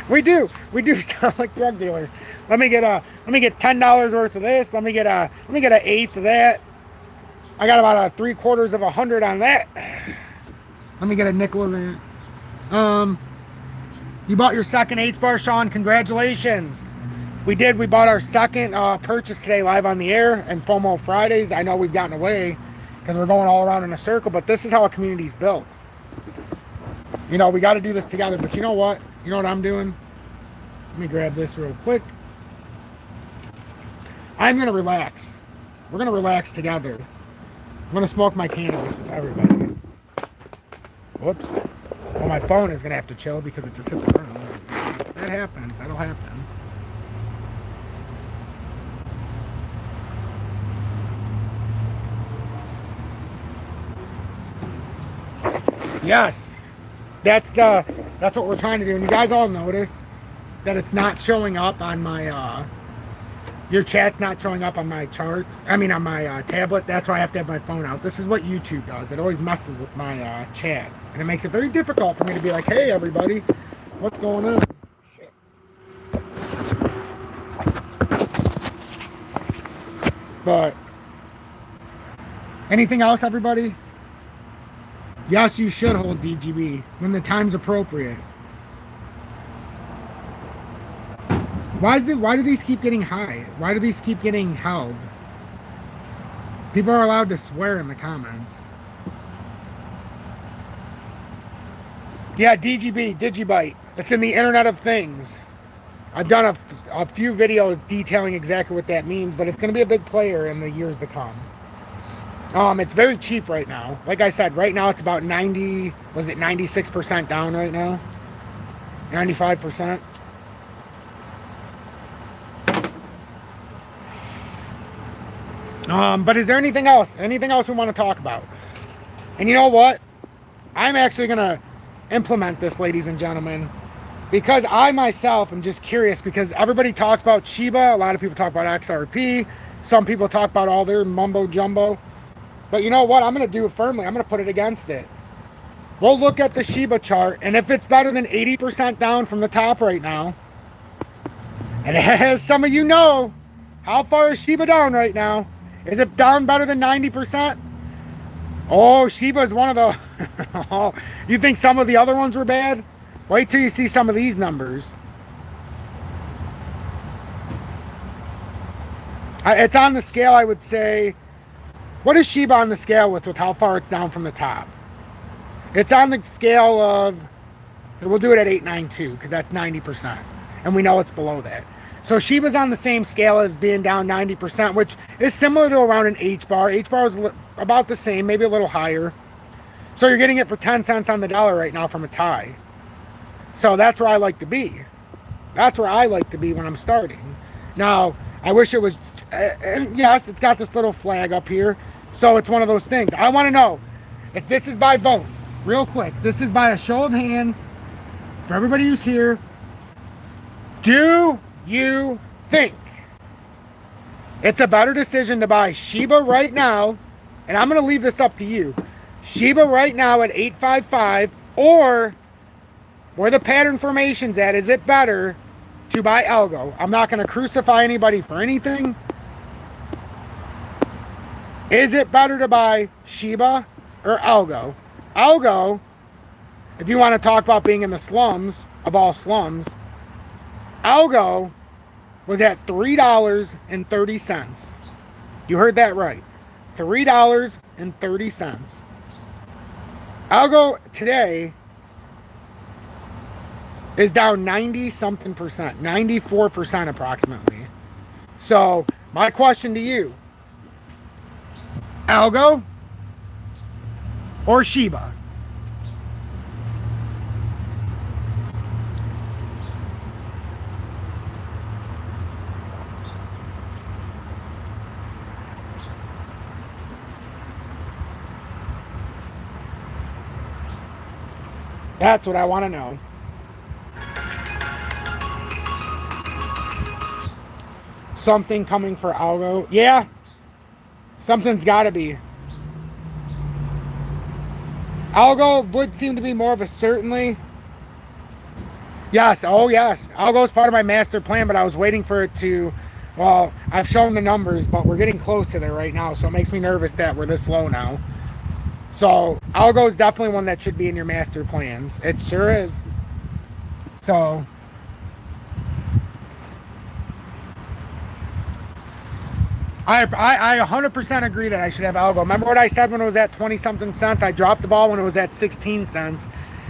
we do sound like drug dealers. Let me get $10 worth of this. Let me get an eighth of that. I got about a 3/4 of 100 on that. Let me get a nickel of that. You bought your second Hbar, Sean. Congratulations. We did. We bought our second purchase today live on the air and FOMO Fridays. I know we've gotten away because we're going all around in a circle, but this is how a community's built. You know, we got to do this together. But you know what? You know what I'm doing? Let me grab this real quick. I'm going to relax. We're going to relax together. I'm going to smoke my cannabis with everybody. Whoops. Well, my phone is going to have to chill because it just hit the ground. That happens. That'll happen. Yes. That's what we're trying to do. And you guys all notice that it's not showing up on my your chat's not showing up on my charts. I mean on my tablet. That's why I have to have my phone out. This is what YouTube does. It always messes with my chat. And it makes it very difficult for me to be like, hey everybody, what's going on? Shit. But anything else, everybody? Yes, you should hold DGB when the time's appropriate. Why do these keep getting high? Why do these keep getting held? People are allowed to swear in the comments. Yeah, DGB, Digibyte. It's in the Internet of Things. I've done a few videos detailing exactly what that means, but it's going to be a big player in the years to come. It's very cheap right now. Like I said, right now it's about 96% down right now? 95%? But is there anything else? Anything else we want to talk about? And you know what? I'm actually going to implement this, ladies and gentlemen, because I myself am just curious, because everybody talks about Shiba. A lot of people talk about XRP. Some people talk about all their mumbo jumbo. But you know what? I'm going to do it firmly. I'm going to put it against it. We'll look at the Shiba chart, and if it's better than 80% down from the top right now, and as some of you know, how far is Shiba down right now? Is it down better than 90%? Oh, Shiba is one of the... You think some of the other ones were bad? Wait till you see some of these numbers. It's on the scale, I would say. What is Shiba on the scale with how far it's down from the top? It's on the scale of... We'll do it at 892 because that's 90%. And we know it's below that. So Shiba's on the same scale as being down 90%, which is similar to around an Hbar. Hbar is about the same, maybe a little higher. So you're getting it for 10 cents on the dollar right now from its high. So that's where I like to be. That's where I like to be when I'm starting. Now, I wish it was... and yes, it's got this little flag up here. So it's one of those things. I want to know if this is by vote. Real quick. This is by a show of hands for everybody who's here. Do you think it's a better decision to buy Shiba right now, and I'm going to leave this up to you, Shiba right now at 855, or where the pattern formation's at, is it better to buy Algo? I'm not going to crucify anybody for anything. Is it better to buy Shiba or Algo? Algo, if you want to talk about being in the slums of all slums, Algo was at $3.30. You heard that right. $3.30. Algo today is down 90-something percent, 94% approximately. So my question to you, Algo or Shiba? That's what I want to know. Something coming for Algo. Yeah. Something's got to be. Algo would seem to be more of a certainly. Yes. Oh, yes. Algo's part of my master plan, but I was waiting for it to... Well, I've shown the numbers, but we're getting close to there right now, so it makes me nervous that we're this low now. So, Algo is definitely one that should be in your master plans. It sure is. So, I 100% agree that I should have Algo. Remember what I said when it was at 20-something cents? I dropped the ball when it was at 16 cents,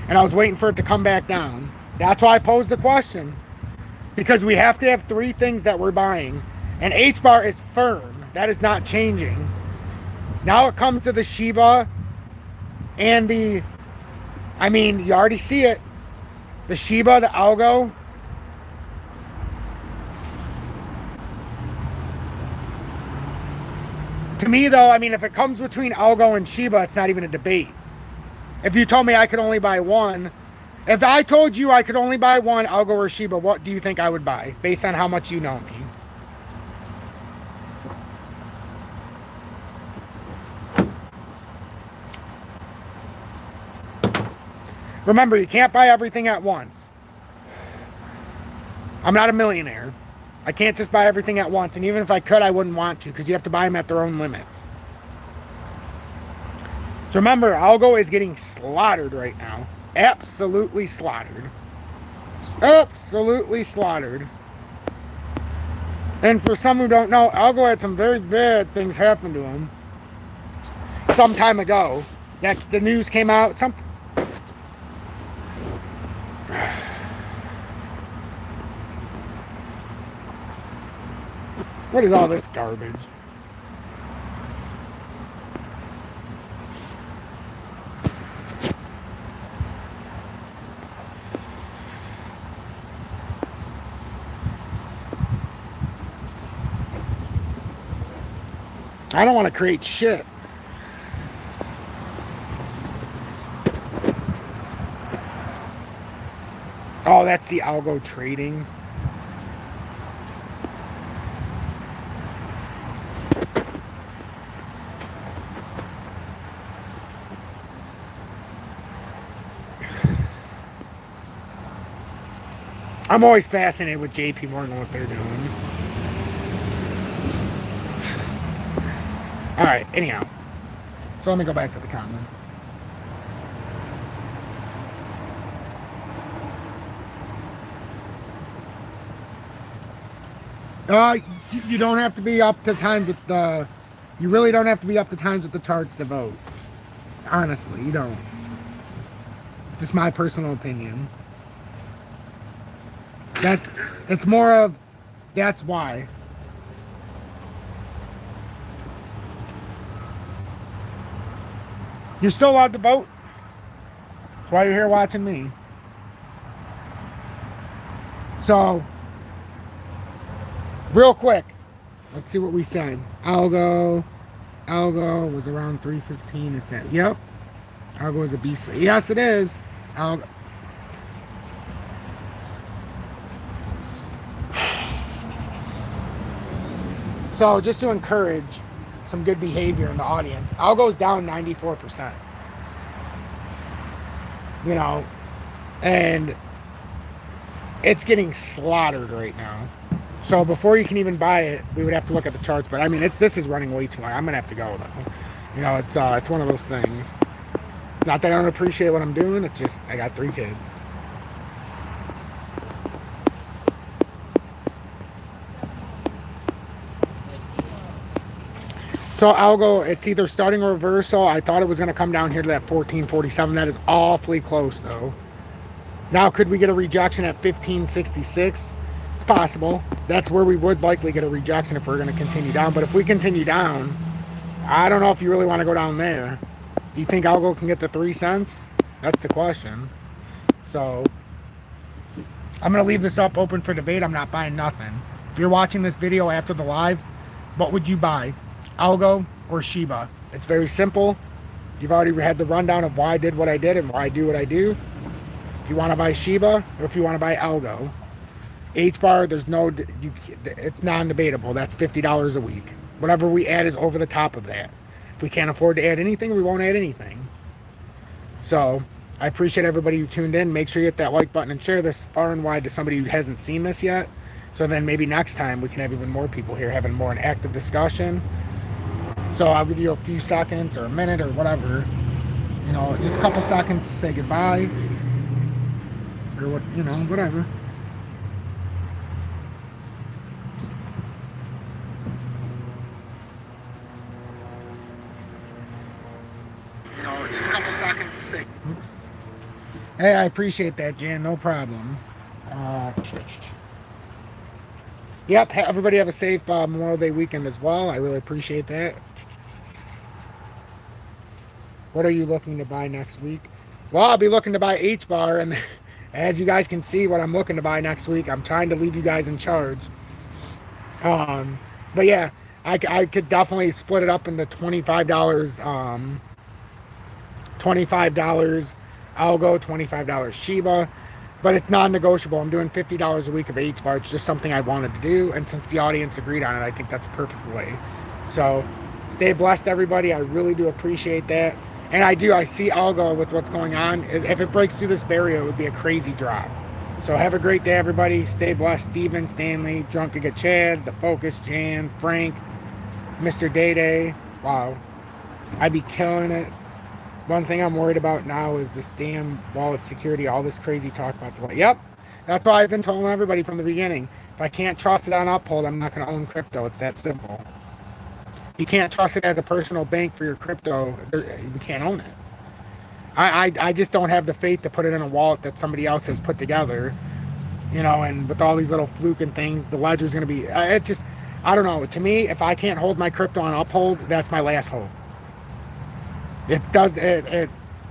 and I was waiting for it to come back down. That's why I posed the question. Because we have to have three things that we're buying. And Hbar is firm. That is not changing. Now it comes to the Shiba and the, I mean, you already see it. The Shiba, the Algo. To me, though, I mean, if it comes between Algo and Shiba, it's not even a debate. If you told me I could only buy one, if I told you I could only buy one, Algo or Shiba, what do you think I would buy, based on how much you know me? Remember, you can't buy everything at once. I'm not a millionaire. I can't just buy everything at once. And even if I could, I wouldn't want to, because you have to buy them at their own limits. So remember, algo is getting slaughtered right now. Absolutely slaughtered. Absolutely slaughtered. And for some who don't know, algo had some very bad things happen to him some time ago. That the news came out. What is all this garbage? I don't want to create shit. Oh, that's the algo trading. I'm always fascinated with JP Morgan, what they're doing. All right, anyhow. So let me go back to the comments. You don't have to be up to times with the... You really don't have to be up to times with the charts to vote. Honestly, you don't. Just my personal opinion. It's more of... That's why. You're still allowed to vote. That's why you're here watching me. So, real quick, let's see what we said. Algo was around 315. It's at, yep. Algo is a beastly. Yes, it is. Algo. So, just to encourage some good behavior in the audience, algo's down 94%. You know, and it's getting slaughtered right now. So before you can even buy it, we would have to look at the charts. But I mean, this is running way too long. I'm gonna have to go though. You know, it's one of those things. It's not that I don't appreciate what I'm doing. It's just I got 3 kids. So algo, it's either starting a reversal. I thought it was going to come down here to that 1447. That is awfully close, though. Now, could we get a rejection at 1566? It's possible. That's where we would likely get a rejection if we're going to continue down. But if we continue down, I don't know if you really want to go down there. Do you think algo can get the 3 cents? That's the question. So, I'm going to leave this up open for debate. I'm not buying nothing. If you're watching this video after the live, what would you buy? Algo or Shiba? It's very simple. You've already had the rundown of why I did what I did and why I do what I do. If you want to buy Shiba or if you want to buy algo, Hbar, there's no, it's non-debatable. That's $50 a week. Whatever we add is over the top of that. If we can't afford to add anything, we won't add anything. So I appreciate everybody who tuned in. Make sure you hit that like button and share this far and wide to somebody who hasn't seen this yet. So then maybe next time we can have even more people here having more an active discussion. So I'll give you a few seconds or a minute or whatever, you know, just a couple seconds to say goodbye or what, you know, whatever. You know, just a couple seconds to say. Oops. Hey, I appreciate that, Jan. No problem. Yep, everybody have a safe Memorial Day weekend as well. I really appreciate that. What are you looking to buy next week? Well, I'll be looking to buy Hbar, and as you guys can see what I'm looking to buy next week, I'm trying to leave you guys in charge. But yeah, I could definitely split it up into $25, $25 algo, $25 Shiba. But it's non-negotiable. I'm doing $50 a week of Hbar. It's just something I wanted to do. And since the audience agreed on it, I think that's a perfect way. So stay blessed, everybody. I really do appreciate that. And I see algo with what's going on. If it breaks through this barrier, it would be a crazy drop. So have a great day, everybody. Stay blessed. Steven, Stanley, Drunkiga Chad, The Focus, Jan, Frank, Mr. Day Day. Wow. I be killing it. One thing I'm worried about now is this damn wallet security, all this crazy talk about the wallet. Yep, that's why I've been telling everybody from the beginning. If I can't trust it on Uphold, I'm not going to own crypto. It's that simple. You can't trust it as a personal bank for your crypto. You can't own it. I just don't have the faith to put it in a wallet that somebody else has put together. You know, and with all these little fluke and things, the ledger's going to be... I don't know. To me, if I can't hold my crypto on Uphold, that's my last hope. It does it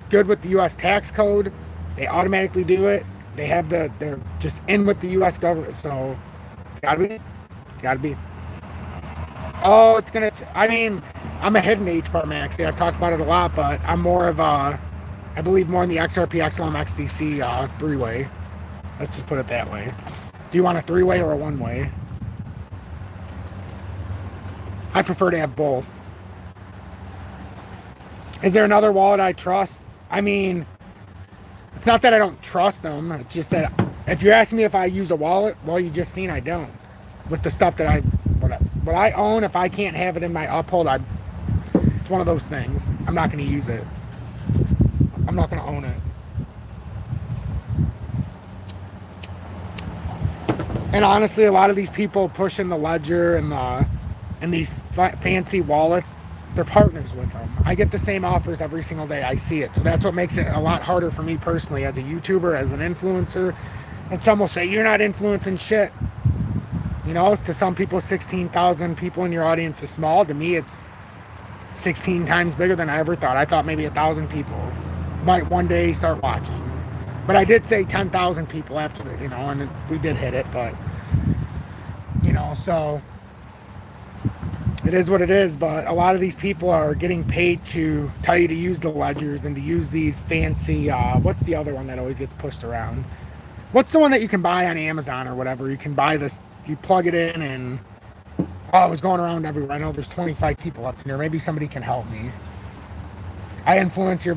good with the U.S. tax code. They automatically do it. They're just in with the U.S. government. So it's gotta be. It's gotta be. Oh, it's gonna. I mean, I'm a hidden Hbar maxi. I've talked about it a lot, but I'm more of a. I believe more in the XRP XLM XDC three-way. Let's just put it that way. Do you want a three-way or a one-way? I prefer to have both. Is there another wallet I trust? I mean, it's not that I don't trust them. It's just that if you're asking me if I use a wallet, well, you just seen I don't. With the stuff that what I own, if I can't have it in my Uphold, it's one of those things. I'm not going to use it. I'm not going to own it. And honestly, a lot of these people pushing the ledger and these fancy wallets, they're partners with them. I get the same offers every single day. I see it. So that's what makes it a lot harder for me personally as a YouTuber, as an influencer. And some will say, you're not influencing shit. You know, to some people, 16,000 people in your audience is small. To me, it's 16 times bigger than I ever thought. I thought maybe 1,000 people might one day start watching. But I did say 10,000 people after the, you know, and we did hit it. But, you know, so... it is what it is, but a lot of these people are getting paid to tell you to use the ledgers and to use these fancy, what's the other one that always gets pushed around? What's the one that you can buy on Amazon or whatever? You can buy this, you plug it in and, oh, it was going around everywhere. I know there's 25 people up here. Maybe somebody can help me. I influence your...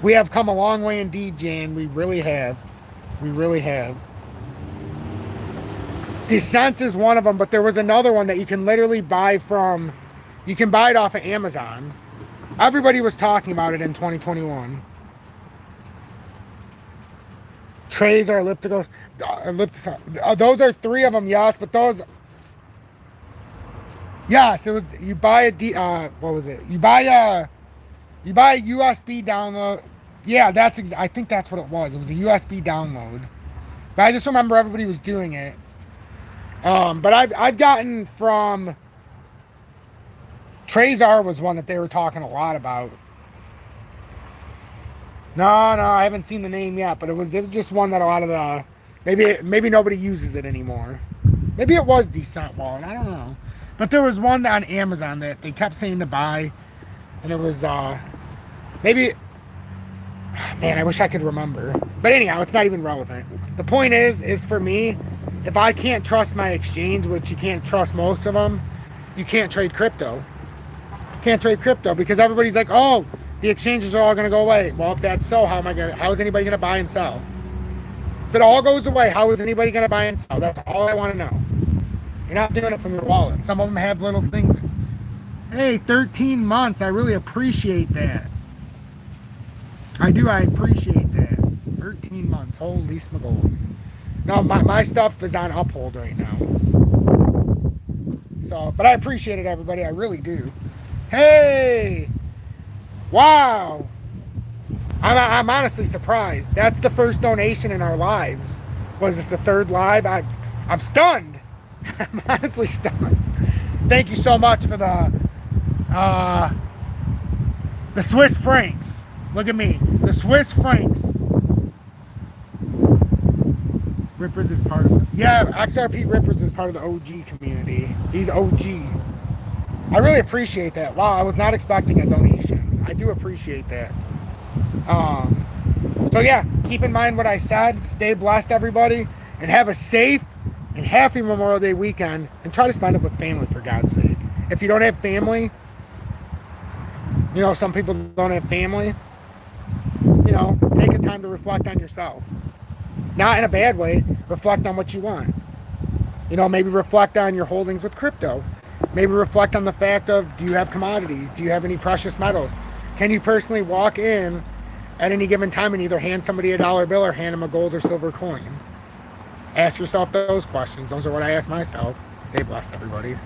We have come a long way indeed, Jan. We really have. We really have. Descent is one of them, but there was another one that you can literally buy from, you can buy it off of Amazon. Everybody was talking about it in 2021. Trays are ellipticals. Those are three of them, yes, but those, yes, it was, you buy a, what was it? You buy a USB download. Yeah, I think that's what it was. It was a USB download. But I just remember everybody was doing it. But I've gotten from Trezor was one that they were talking a lot about. No, I haven't seen the name yet, but it was just one that a lot of the maybe nobody uses it anymore. Maybe it was Descent Wallet, I don't know. But there was one on Amazon that they kept saying to buy, and it was maybe, man, I wish I could remember. But anyhow, it's not even relevant. The point is for me, if I can't trust my exchange, which you can't trust most of them, you can't trade crypto. Can't trade crypto because everybody's like, oh, the exchanges are all going to go away. Well, if that's so, how is anybody going to buy and sell? If it all goes away, how is anybody going to buy and sell? That's all I want to know. You're not doing it from your wallet. Some of them have little things. Hey, 13 months. I really appreciate that. I do. I appreciate that. 13 months. Holy smogolies. No, my stuff is on Uphold right now. So, but I appreciate it, everybody. I really do. Hey! Wow! I'm honestly surprised. That's the first donation in our lives. Was this the third live? I'm stunned. I'm honestly stunned. Thank you so much for the Swiss francs. Look at me. The Swiss francs. Rippers is part of it. Yeah, XRP Rippers is part of the OG community. He's OG. I really appreciate that. Wow, I was not expecting a donation. I do appreciate that. So yeah, keep in mind what I said. Stay blessed, everybody, and have a safe and happy Memorial Day weekend. And try to spend it with family, for God's sake. If you don't have family, you know, some people don't have family. You know, take a time to reflect on yourself. Not in a bad way, reflect on what you want. You know, maybe reflect on your holdings with crypto. Maybe reflect on the fact of, do you have commodities? Do you have any precious metals? Can you personally walk in at any given time and either hand somebody a dollar bill or hand them a gold or silver coin? Ask yourself those questions. Those are what I ask myself. Stay blessed, everybody.